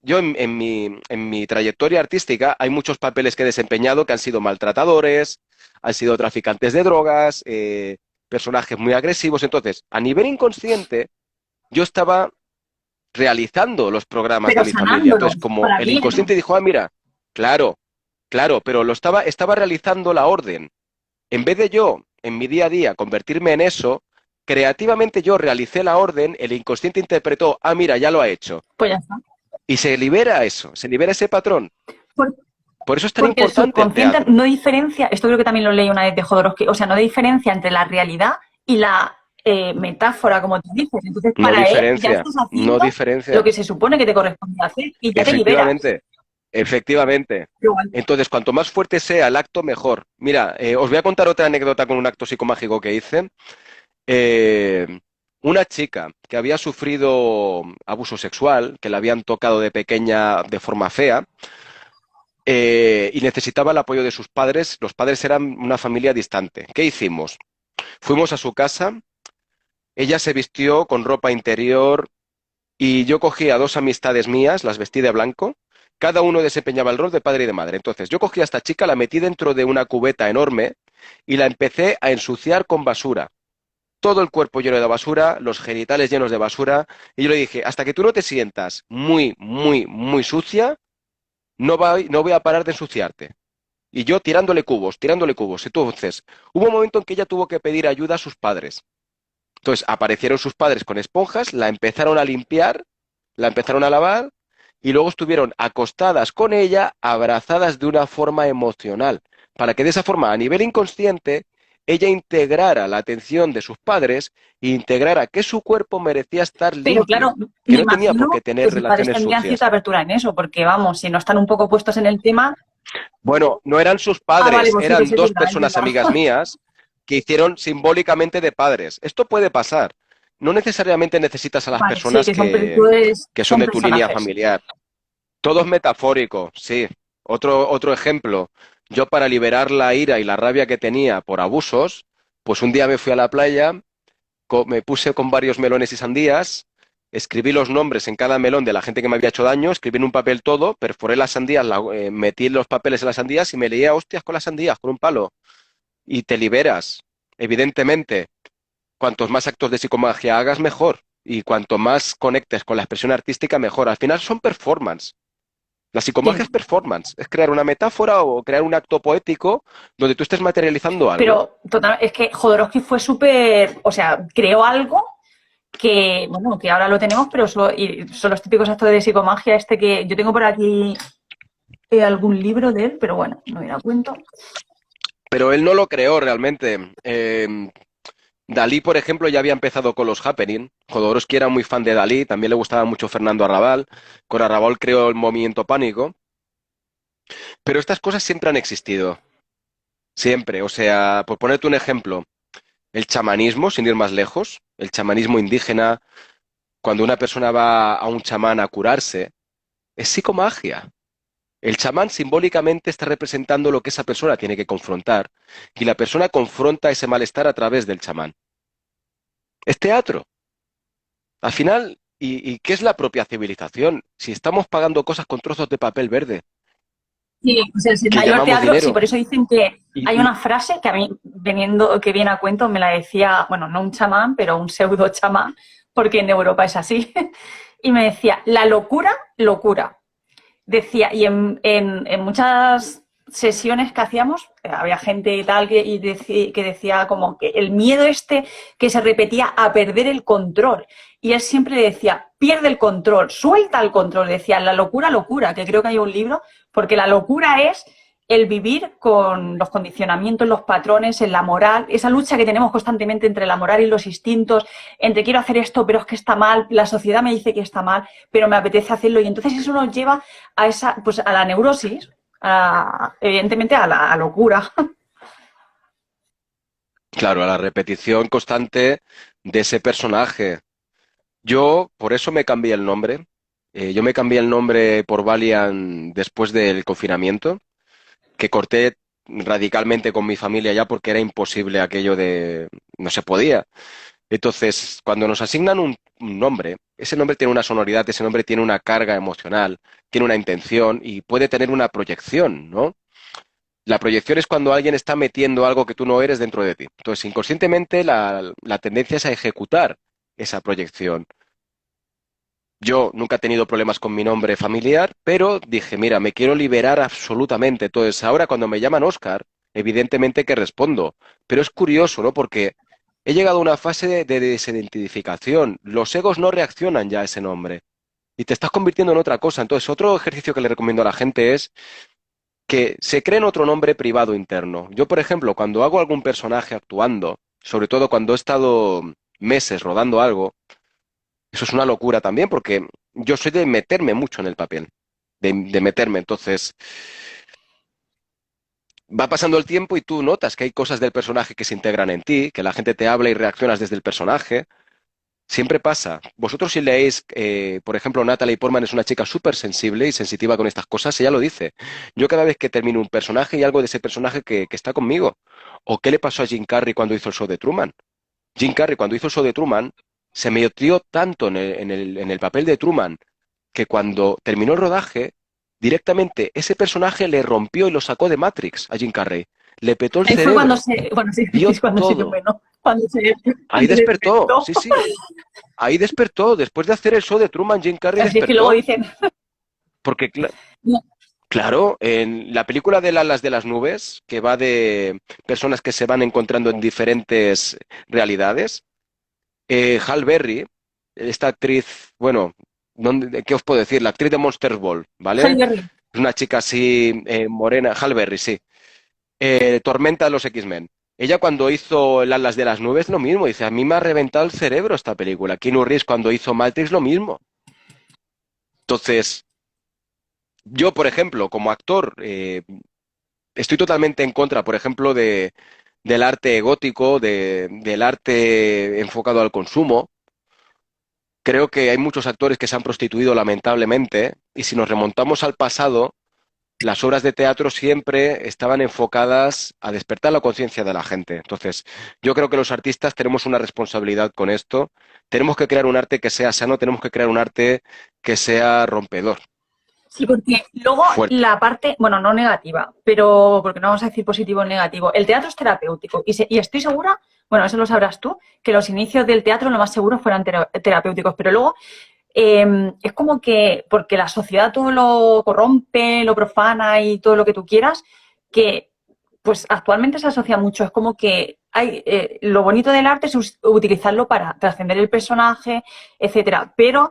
en mi trayectoria artística hay muchos papeles que he desempeñado que han sido maltratadores, han sido traficantes de drogas, personajes muy agresivos. Entonces, a nivel inconsciente, yo estaba realizando los programas de pero mi familia. sanándolos Entonces, como para el bien. inconsciente dijo, ah, mira, claro, claro, pero estaba realizando la orden. En vez de yo, en mi día a día, convertirme en eso, creativamente yo realicé la orden, el inconsciente interpretó, ah, mira, ya lo ha hecho. Pues ya está. Y se libera eso, se libera ese patrón. Por- Por eso es tan Porque el importante el subconsciente teatro. no diferencia, esto creo que también lo leí una vez de Jodorowsky, o sea, no diferencia entre la realidad y la metáfora, como tú dices. Entonces, No para él ya diferencia, estás no haciendo lo diferencia. que se supone que te corresponde hacer y ya te liberas. Efectivamente, efectivamente. Igual. Entonces, cuanto más fuerte sea el acto, mejor. Mira, os voy a contar otra anécdota con un acto psicomágico que hice. Eh, una chica que había sufrido abuso sexual, que la habían tocado de pequeña de forma fea, y necesitaba el apoyo de sus padres. Los padres eran una familia distante. ¿Qué hicimos? Fuimos a su casa, ella se vistió con ropa interior y yo cogí a dos amistades mías, las vestí de blanco. Cada uno desempeñaba el rol de padre y de madre. Entonces, yo cogí a esta chica, la metí dentro de una cubeta enorme y la empecé a ensuciar con basura. Todo el cuerpo lleno de basura, los genitales llenos de basura. Y yo le dije, hasta que tú no te sientas muy, muy, muy sucia, no voy a parar de ensuciarte. Y yo tirándole cubos, tirándole cubos. Entonces, hubo un momento en que ella tuvo que pedir ayuda a sus padres. Entonces, aparecieron sus padres con esponjas, la empezaron a limpiar, la empezaron a lavar y luego estuvieron acostadas con ella, abrazadas de una forma emocional, para que de esa forma, a nivel inconsciente, ella integrara la atención de sus padres e integrara que su cuerpo merecía estar Pero limpio, claro, que me no tenía por qué imagino que tener sus padres relaciones tendrían cierta sucias. apertura en eso, porque vamos, si no están un poco puestos en el tema. Bueno, no eran sus Ah, vale, padres, pues sí, eran es dos verdad, es personas verdad. amigas mías que hicieron simbólicamente de padres. Esto puede pasar. No necesariamente necesitas a las Vale, sí, personas que son, que son son de tu línea personajes. familiar. Todo es metafórico, sí. Otro ejemplo. Yo para liberar la ira y la rabia que tenía por abusos, pues un día me fui a la playa, me puse con varios melones y sandías, escribí los nombres en cada melón de la gente que me había hecho daño, escribí en un papel todo, perforé las sandías, metí los papeles en las sandías y me leía hostias con las sandías, con un palo. Y te liberas, evidentemente. Cuantos más actos de psicomagia hagas, mejor. Y cuanto más conectes con la expresión artística, mejor. Al final son performance. La psicomagia es Sí, performance. Es crear una metáfora o crear un acto poético donde tú estés materializando algo. pero total, es que Jodorowsky fue súper, o sea, creó algo que, bueno, que ahora lo tenemos, pero y son los típicos actos de psicomagia, este que yo tengo por aquí algún libro de él, pero bueno, no me da cuenta. Pero él no lo creó realmente. Dalí, por ejemplo, ya había empezado con los happening. Jodorowsky era muy fan de Dalí, también le gustaba mucho Fernando Arrabal. Con Arrabal creó el movimiento pánico. Pero estas cosas siempre han existido. Siempre. O sea, por ponerte un ejemplo, el chamanismo, sin ir más lejos, el chamanismo indígena, cuando una persona va a un chamán a curarse, es psicomagia. El chamán simbólicamente está representando lo que esa persona tiene que confrontar y la persona confronta ese malestar a través del chamán. Es teatro. Al final, ¿y qué es la propia civilización? Si estamos pagando cosas con trozos de papel verde, Sí, o sea, el que mayor llamamos teatro, sí, dinero. por eso dicen que hay Y una frase que a mí, veniendo, que viene a cuento, me la decía, bueno, no un chamán, pero un pseudo chamán, porque en Europa es así, y me decía, la locura, locura. Decía, y en muchas sesiones que hacíamos, había gente y tal que decía como que el miedo este que se repetía a perder el control. Y él siempre decía, pierde el control, suelta el control. Decía, la locura, locura, que creo que hay un libro, porque la locura es el vivir con los condicionamientos, los patrones, en la moral, esa lucha que tenemos constantemente entre la moral y los instintos, entre quiero hacer esto, pero es que está mal, la sociedad me dice que está mal, pero me apetece hacerlo. Y entonces eso nos lleva a esa, pues a la neurosis, evidentemente a la locura. claro, a la repetición constante de ese personaje. Yo, por eso me cambié el nombre. Yo me cambié el nombre por Valiant después del confinamiento, que corté radicalmente con mi familia ya porque era imposible aquello de... no se podía. Entonces, cuando nos asignan un nombre, ese nombre tiene una sonoridad, ese nombre tiene una carga emocional, tiene una intención y puede tener una proyección, ¿no? La proyección es cuando alguien está metiendo algo que tú no eres dentro de ti. Entonces, inconscientemente, la tendencia es a ejecutar esa proyección. Yo nunca he tenido problemas con mi nombre familiar, pero dije, mira, me quiero liberar absolutamente. Entonces, ahora cuando me llaman Oscar, evidentemente que respondo. Pero es curioso, ¿no? Porque he llegado a una fase de desidentificación. Los egos no reaccionan ya a ese nombre. Y te estás convirtiendo en otra cosa. Entonces, otro ejercicio que le recomiendo a la gente es que se creen otro nombre privado interno. Yo, por ejemplo, cuando hago algún personaje actuando, sobre todo cuando he estado meses rodando algo, eso es una locura también porque yo soy de meterme mucho en el papel, de meterme. Entonces, va pasando el tiempo y tú notas que hay cosas del personaje que se integran en ti, que la gente te habla y reaccionas desde el personaje. Siempre pasa. Vosotros si leéis, por ejemplo, Natalie Portman es una chica súper sensible y sensitiva con estas cosas, ella lo dice. Yo cada vez que termino un personaje y algo de ese personaje que está conmigo. ¿O qué le pasó a Jim Carrey cuando hizo el show de Truman? Jim Carrey cuando hizo el show de Truman se metió tanto en el papel de Truman que cuando terminó el rodaje, directamente ese personaje le rompió y lo sacó de Matrix a Jim Carrey. Le petó el Ahí fue cuando cerebro, se, bueno, sí, vio es cuando se todo. iluminó, Ahí cuando se despertó, despertó. sí, sí. Ahí despertó. Después de hacer el show de Truman, Jim Carrey Así es que luego despertó. dicen, Porque, no, claro, en la película de Alas de las Nubes, que va de personas que se van encontrando en diferentes realidades, Halle Berry, esta actriz, bueno, ¿qué os puedo decir? La actriz de Monsters Ball, Halle ¿vale? Berry. Es una chica así morena, Halle Berry, sí. Tormenta de los X-Men. Ella cuando hizo el Alas de las Nubes, lo mismo. Dice, a mí me ha reventado el cerebro esta película. Keanu Reeves cuando hizo Matrix, lo mismo. Entonces, yo, por ejemplo, como actor, estoy totalmente en contra, por ejemplo, del arte gótico, del arte enfocado al consumo. Creo que hay muchos actores que se han prostituido lamentablemente y si nos remontamos al pasado, las obras de teatro siempre estaban enfocadas a despertar la conciencia de la gente. Entonces, yo creo que los artistas tenemos una responsabilidad con esto. Tenemos que crear un arte que sea sano, tenemos que crear un arte que sea rompedor, Sí, porque luego fuerte. la parte, bueno, no negativa, pero porque no vamos a decir positivo o negativo, el teatro es terapéutico y estoy segura, bueno, eso lo sabrás tú, que los inicios del teatro lo más seguro fueran terapéuticos, pero luego es como que, porque la sociedad todo lo corrompe, lo profana y todo lo que tú quieras, que pues actualmente se asocia mucho, es como que hay, lo bonito del arte es utilizarlo para trascender el personaje, etcétera, pero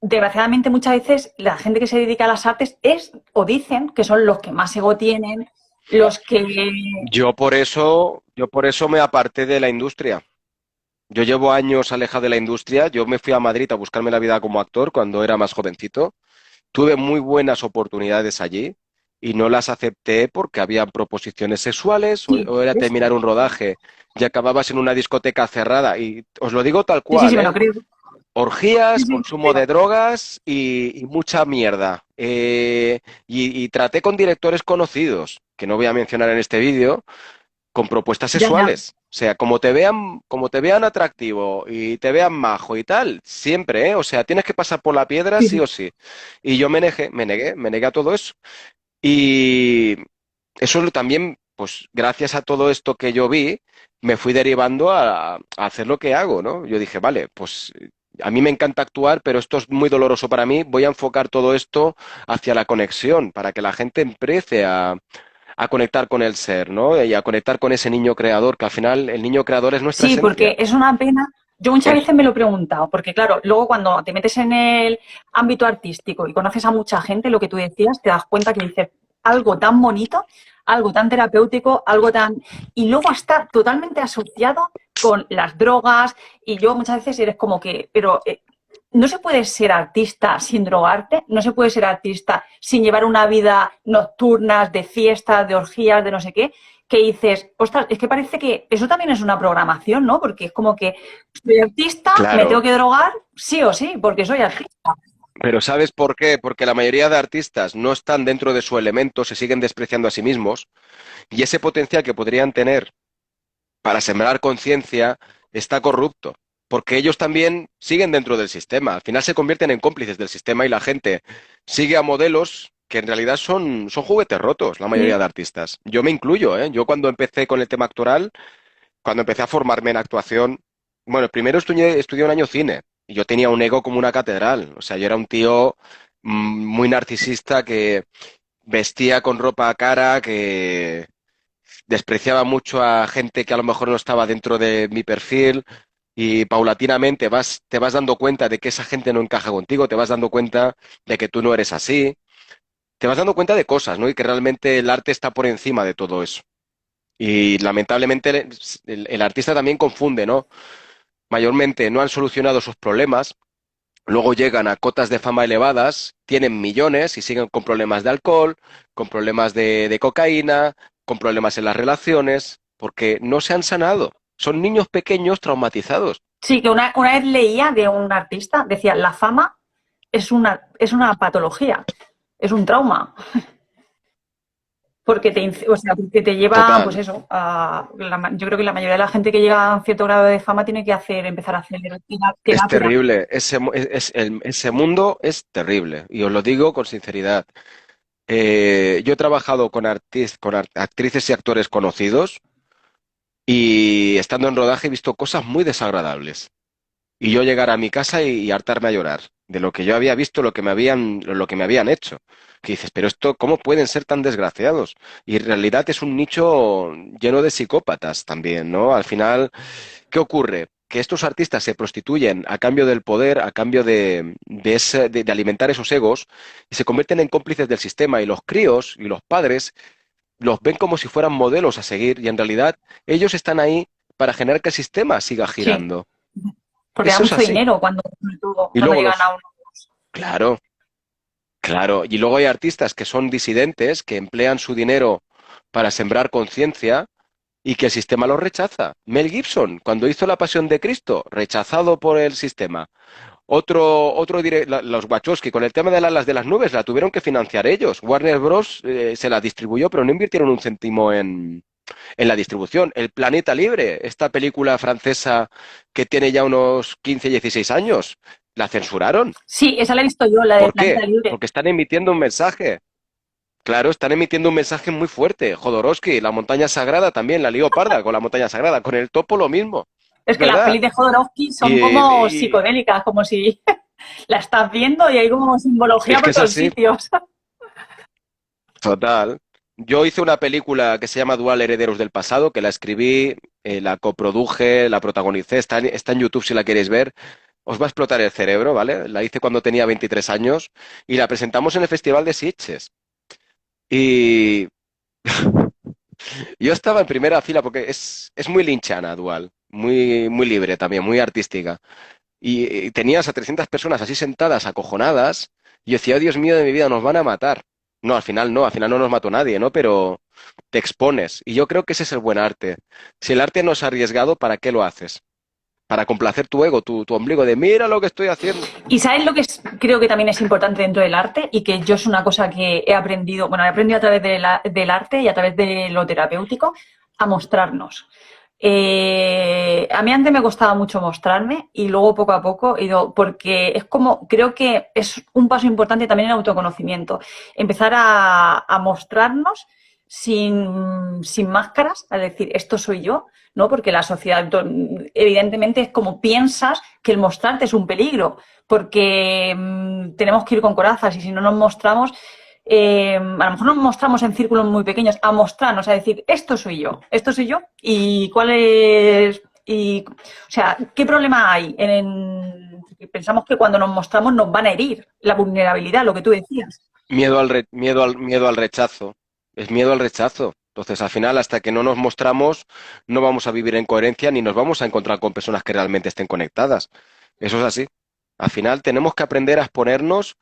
desgraciadamente muchas veces la gente que se dedica a las artes es o dicen que son los que más ego tienen, los que... Yo por eso me aparté de la industria. Yo llevo años alejado de la industria. Yo me fui a Madrid a buscarme la vida como actor cuando era más jovencito. Tuve muy buenas oportunidades allí y no las acepté porque habían proposiciones sexuales Sí, o era eso. terminar un rodaje y acababas en una discoteca cerrada. Y os lo digo tal Sí, sí, cual, sí, me lo ¿eh? creo. Sí, Orgías, sí, consumo de drogas y mucha mierda. Y traté con directores conocidos, que no voy a mencionar en este vídeo, con propuestas ya, ya. sexuales. O sea, como te vean atractivo y te vean majo y tal, siempre, ¿eh? O sea, tienes que pasar por la piedra Sí, sí sí. o sí. Y yo me negué a todo eso. Y también, pues gracias a todo esto que yo vi, me fui derivando a hacer lo que hago, ¿no? Yo dije, vale, pues a mí me encanta actuar, pero esto es muy doloroso para mí. Voy a enfocar todo esto hacia la conexión, para que la gente empiece a conectar con el ser, ¿no? Y a conectar con ese niño creador, que al final el niño creador es nuestra Sí, esencia. porque es una pena. Yo muchas veces me lo he preguntado, porque claro, luego cuando te metes en el ámbito artístico y conoces a mucha gente, lo que tú decías, te das cuenta que dices algo tan bonito, algo tan terapéutico, algo tan... Y luego está totalmente asociado con las drogas y yo muchas veces eres como que, pero no se puede ser artista sin drogarte, no se puede ser artista sin llevar una vida nocturna, de fiestas, de orgías, de no sé qué, que dices, ostras, es que parece que eso también es una programación, ¿no? Porque es como que soy artista, me tengo Claro, que drogar, sí o sí, porque soy artista. pero ¿sabes por qué? Porque la mayoría de artistas no están dentro de su elemento, se siguen despreciando a sí mismos y ese potencial que podrían tener para sembrar conciencia está corrupto, porque ellos también siguen dentro del sistema. Al final se convierten en cómplices del sistema y la gente sigue a modelos que en realidad son juguetes rotos, la mayoría Sí, de artistas. Yo me incluyo, ¿eh? Yo cuando empecé con el tema actoral, cuando empecé a formarme en actuación, bueno, primero estudié un año cine y yo tenía un ego como una catedral. O sea, yo era un tío muy narcisista que vestía con ropa cara, que despreciaba mucho a gente que a lo mejor no estaba dentro de mi perfil y paulatinamente te vas dando cuenta de que esa gente no encaja contigo, te vas dando cuenta de que tú no eres así, te vas dando cuenta de cosas, ¿no? Y que realmente el arte está por encima de todo eso. Y lamentablemente el artista también confunde, ¿no? Mayormente no han solucionado sus problemas, luego llegan a cotas de fama elevadas, tienen millones y siguen con problemas de alcohol, con problemas de cocaína, con problemas en las relaciones, porque no se han sanado. Son niños pequeños traumatizados. sí, que una vez leía de un artista, decía, la fama es una patología, es un trauma. Porque o sea, porque te lleva, pues Total. eso, yo creo que la mayoría de la gente que llega a un cierto grado de fama tiene que empezar a hacer Es terapia. terrible. Ese mundo es terrible. Y os lo digo con sinceridad. Yo he trabajado con actrices y actores conocidos y estando en rodaje he visto cosas muy desagradables. Y yo llegar a mi casa y hartarme a llorar de lo que yo había visto, lo que me habían hecho. Que dices, pero esto, ¿cómo pueden ser tan desgraciados? Y en realidad es un nicho lleno de psicópatas también, ¿no? Al final, ¿qué ocurre? Que estos artistas se prostituyen a cambio del poder, a cambio de alimentar esos egos, y se convierten en cómplices del sistema. Y los críos y los padres los ven como si fueran modelos a seguir, y en realidad ellos están ahí para generar que el sistema siga Sí, girando. porque da Eso es mucho así. dinero Y cuando luego llegan a uno. claro, claro. Y luego hay artistas que son disidentes, que emplean su dinero para sembrar conciencia y que el sistema los rechaza. Mel Gibson, cuando hizo La Pasión de Cristo, rechazado por el sistema. Los Wachowski, con el tema de las de las nubes, la tuvieron que financiar ellos. Warner Bros. Se la distribuyó, pero no invirtieron un céntimo en la distribución. El Planeta Libre, esta película francesa que tiene ya unos 15, 16 años, la censuraron. Sí, esa la he visto yo, la de ¿Por qué? Planeta Libre. Porque están emitiendo un mensaje. Claro, están emitiendo un mensaje muy fuerte. Jodorowsky, la montaña sagrada también, la lió parda con la montaña sagrada, con el topo lo mismo. Es Es que las verdad. pelis de Jodorowsky son como Y, y psicodélicas, como si la estás viendo y hay como simbología es que por es todos así, sitios. total. Yo hice una película que se llama Dual Herederos del Pasado, que la escribí, la coproduje, la protagonicé, está en YouTube si la queréis ver. Os va a explotar el cerebro, ¿vale? La hice cuando tenía 23 años y la presentamos en el Festival de Sitges. Y yo estaba en primera fila porque es muy linchana, Dual, muy libre también, muy artística. Y tenías a 300 personas así sentadas, acojonadas, y yo decía, oh, Dios mío de mi vida, nos van a matar. No, al final no nos mató nadie, ¿no? Pero te expones. Y yo creo que ese es el buen arte. Si el arte no es arriesgado, ¿para qué lo haces? Para complacer tu ego, tu ombligo de mira lo que estoy haciendo. Y sabes lo que creo que también es importante dentro del arte y que yo es una cosa que he aprendido, bueno, he aprendido a través del arte y a través de lo terapéutico, a mostrarnos. A mí antes me costaba mucho mostrarme y luego poco a poco he ido, porque es como, creo que es un paso importante también en el autoconocimiento, empezar a mostrarnos sin máscaras, a decir, esto soy yo, ¿no? Porque la sociedad, evidentemente, es como piensas que el mostrarte es un peligro, porque tenemos que ir con corazas y si no nos mostramos, a lo mejor nos mostramos en círculos muy pequeños, a mostrarnos, a decir, esto soy yo, y cuál es, y, o sea, ¿qué problema hay pensamos que cuando nos mostramos nos van a herir, la vulnerabilidad, lo que tú decías. Miedo al rechazo. Es miedo al rechazo. Entonces, al final, hasta que no nos mostramos, no vamos a vivir en coherencia ni nos vamos a encontrar con personas que realmente estén conectadas. Eso es así. Al final, tenemos que aprender a exponernos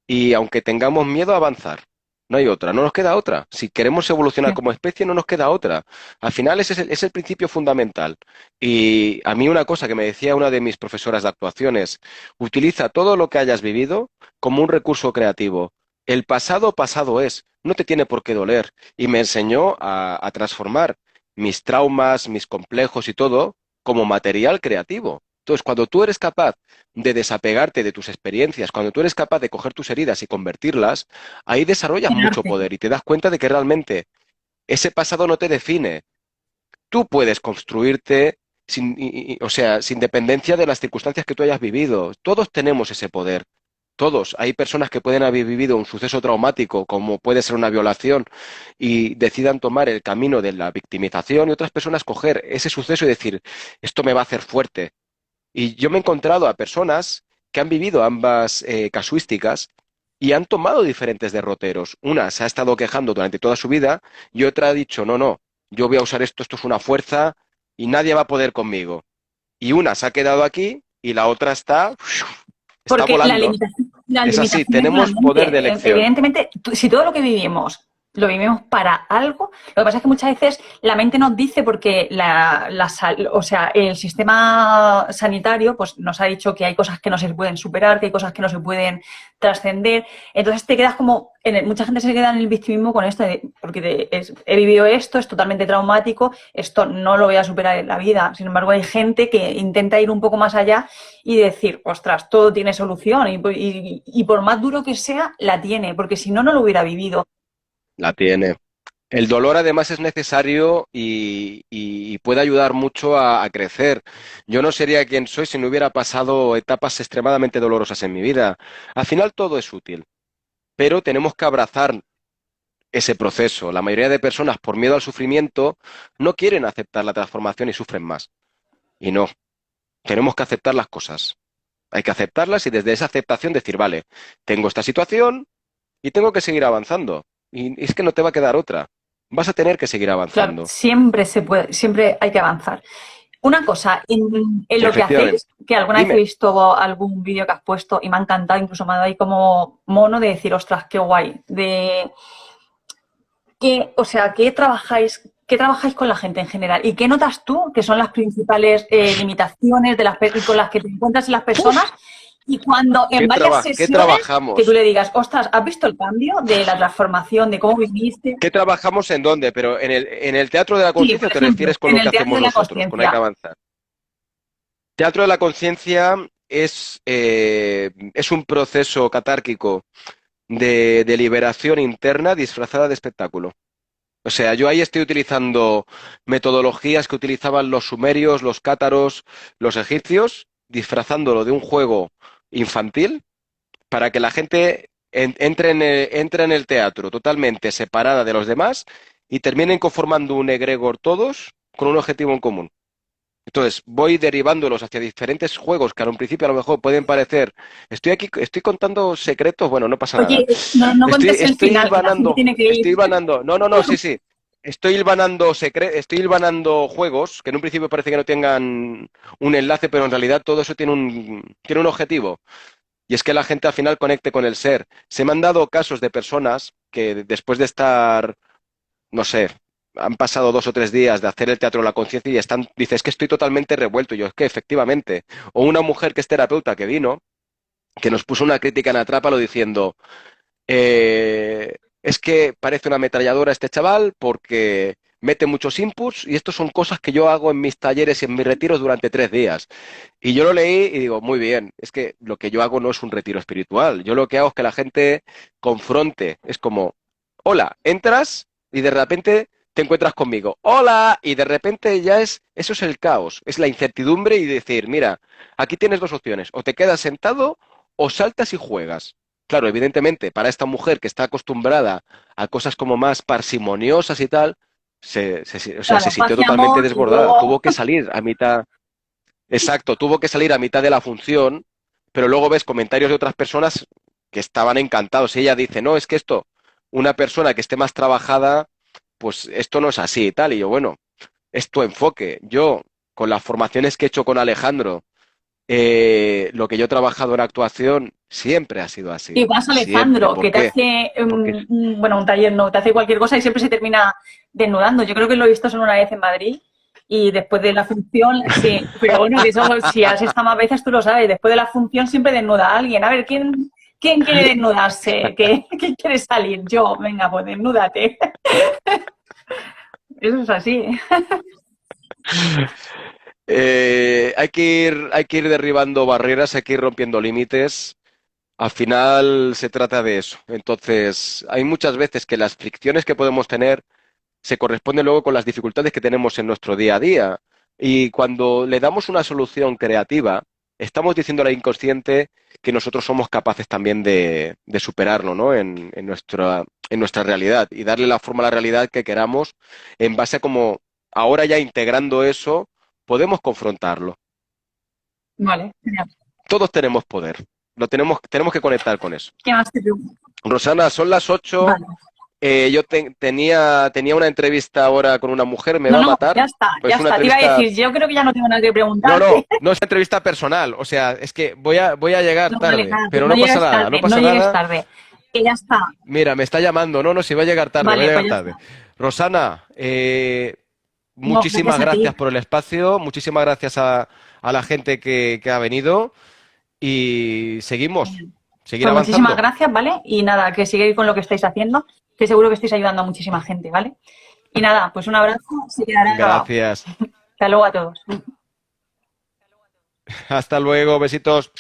y, aunque tengamos miedo, a avanzar. No hay otra, no nos queda otra. Si queremos evolucionar como especie, no nos queda otra. Al final, ese es el principio fundamental. Y a mí una cosa que me decía una de mis profesoras de actuación es, utiliza todo lo que hayas vivido como un recurso creativo. El pasado pasado es, no te tiene por qué doler. Y me enseñó a transformar mis traumas, mis complejos y todo como material creativo. Entonces, cuando tú eres capaz de desapegarte de tus experiencias, cuando tú eres capaz de coger tus heridas y convertirlas, ahí desarrollas En mucho arte. poder y te das cuenta de que realmente ese pasado no te define. Tú puedes construirte o sea, sin dependencia de las circunstancias que tú hayas vivido. Todos tenemos ese poder. Todos. Hay personas que pueden haber vivido un suceso traumático, como puede ser una violación, y decidan tomar el camino de la victimización, y otras personas coger ese suceso y decir, esto me va a hacer fuerte. Y yo me he encontrado a personas que han vivido ambas casuísticas y han tomado diferentes derroteros. Una se ha estado quejando durante toda su vida y otra ha dicho, no, no, yo voy a usar esto es una fuerza y nadie va a poder conmigo. Y una se ha quedado aquí y la otra está Porque volando. la Es así, limitación es la tenemos poder de mente. elección. Evidentemente, si todo lo que vivimos lo vivimos para algo, lo que pasa es que muchas veces la mente nos dice porque o sea, el sistema sanitario pues, nos ha dicho que hay cosas que no se pueden superar, que hay cosas que no se pueden trascender. Entonces te quedas como, mucha gente se queda en el victimismo con esto, porque he vivido esto, es totalmente traumático, esto no lo voy a superar en la vida. Sin embargo, hay gente que intenta ir un poco más allá y decir, ostras, todo tiene solución y por más duro que sea, la tiene, porque si no, no lo hubiera vivido. La tiene. El dolor además es necesario y puede ayudar mucho a crecer. Yo no sería quien soy si no hubiera pasado etapas extremadamente dolorosas en mi vida. Al final todo es útil, pero tenemos que abrazar ese proceso. La mayoría de personas, por miedo al sufrimiento, no quieren aceptar la transformación y sufren más. Y no, tenemos que aceptar las cosas. Hay que aceptarlas y desde esa aceptación decir, vale, tengo esta situación y tengo que seguir avanzando. Y es que no te va a quedar otra. Vas a tener que seguir Claro, avanzando. siempre se puede, siempre hay que avanzar. Una cosa, en lo que Efectivamente. hacéis, que alguna vez he Dime. visto algún vídeo que has puesto y me ha encantado, incluso me ha dado ahí como mono de decir, ostras, qué guay, o sea, qué trabajáis con la gente en general? ¿Y qué notas tú que son las principales limitaciones con las que te encuentras en las personas? Y cuando en varias ¿Qué sesiones que tú trabajamos? le digas, ostras, ¿has visto el cambio de la transformación, de cómo viviste? ¿Qué trabajamos en dónde? ¿Pero en el teatro de la Sí, conciencia por o te ejemplo, refieres con en lo que el teatro hacemos de la nosotros, con Hay que conciencia. avanzar? Teatro de la conciencia es un proceso catárquico de liberación interna disfrazada de espectáculo. O sea, yo ahí estoy utilizando metodologías que utilizaban los sumerios, los cátaros, los egipcios, disfrazándolo de un juego infantil para que la gente entre en el teatro totalmente separada de los demás y terminen conformando un egregor todos con un objetivo en común. Entonces, voy derivándolos hacia diferentes juegos que a un principio a lo mejor pueden parecer, estoy aquí, estoy contando secretos, bueno, no pasa nada. Oye, no, no contes el Estoy final, que la gente hilvanando, tiene que ir. sí, sí. Estoy hilvanando juegos que en un principio parece que no tengan un enlace, pero en realidad todo eso tiene un objetivo. Y es que la gente al final conecte con el ser. Se me han dado casos de personas que después de estar, no sé, han pasado 2 o 3 días de hacer el teatro de la conciencia y están, dice, es que estoy totalmente revuelto. Y yo, es que efectivamente. O una mujer que es terapeuta que vino, que nos puso una crítica en Atrápalo diciendo, es que parece una ametralladora este chaval porque mete muchos inputs y estos son cosas que yo hago en mis talleres y en mis retiros durante 3 días. Y yo lo leí y digo, muy bien, es que lo que yo hago no es un retiro espiritual. Yo lo que hago es que la gente confronte. Es como, hola, entras y de repente te encuentras conmigo. Hola, y de repente eso es el caos, es la incertidumbre y decir, mira, aquí tienes dos opciones, o te quedas sentado o saltas y juegas. Claro, evidentemente, para esta mujer que está acostumbrada a cosas como más parsimoniosas y tal, o sea, se Claro, paz sintió y totalmente amor y desbordada. luego, Tuvo que salir a mitad, exacto, tuvo que salir a mitad de la función, pero luego ves comentarios de otras personas que estaban encantados. Y ella dice, no, es que esto, una persona que esté más trabajada, pues esto no es así y tal. Y yo, bueno, es tu enfoque. Yo, con las formaciones que he hecho con Alejandro, lo que yo he trabajado en actuación siempre ha sido así. y vas Siempre. Alejandro, ¿Por que te qué? hace, Porque bueno, un taller no, te hace cualquier cosa y siempre se termina desnudando. Yo creo que lo he visto solo una vez en Madrid y después de la función, sí, pero bueno, que eso, si has estado más veces tú lo sabes, después de la función siempre desnuda a alguien. A ver, ¿quién quiere desnudarse? ¿Quién quiere salir? Yo, venga, pues desnúdate. Eso es así. hay que ir derribando barreras, hay que ir rompiendo límites. Al final se trata de eso. Entonces, hay muchas veces que las fricciones que podemos tener se corresponden luego con las dificultades que tenemos en nuestro día a día. Y cuando le damos una solución creativa, estamos diciendo al inconsciente que nosotros somos capaces también de superarlo, ¿no? En nuestra realidad y darle la forma a la realidad que queramos en base a cómo ahora ya integrando eso, podemos confrontarlo. Vale, genial. Todos tenemos poder. Tenemos que conectar con eso. ¿Qué más te pregunto? Rosana, son las 8. Vale. Tenía una entrevista ahora con una mujer, me No, va a no, ya matar. está, ya Pues una está. Te iba a entrevista. decir, yo creo que ya no tengo nada que No, preguntarte. no es entrevista personal. O sea, es que voy a llegar No vale tarde, nada, pues pero no no pasa llegues nada, no tarde, no pasa llegues nada. tarde. Que ya está. Mira, me está llamando. No, no, si va a llegar tarde, voy a Vale, pues llegar ya tarde. está. Rosana, No, muchísimas gracias a gracias ti. por el espacio, muchísimas gracias a la gente que ha venido y seguir Pues muchísimas avanzando. gracias, ¿vale? Y nada, que sigáis con lo que estáis haciendo, que seguro que estáis ayudando a muchísima gente, ¿vale? Y nada, pues un abrazo, se quedará grabado. Gracias. Hasta luego a todos. Hasta luego, besitos.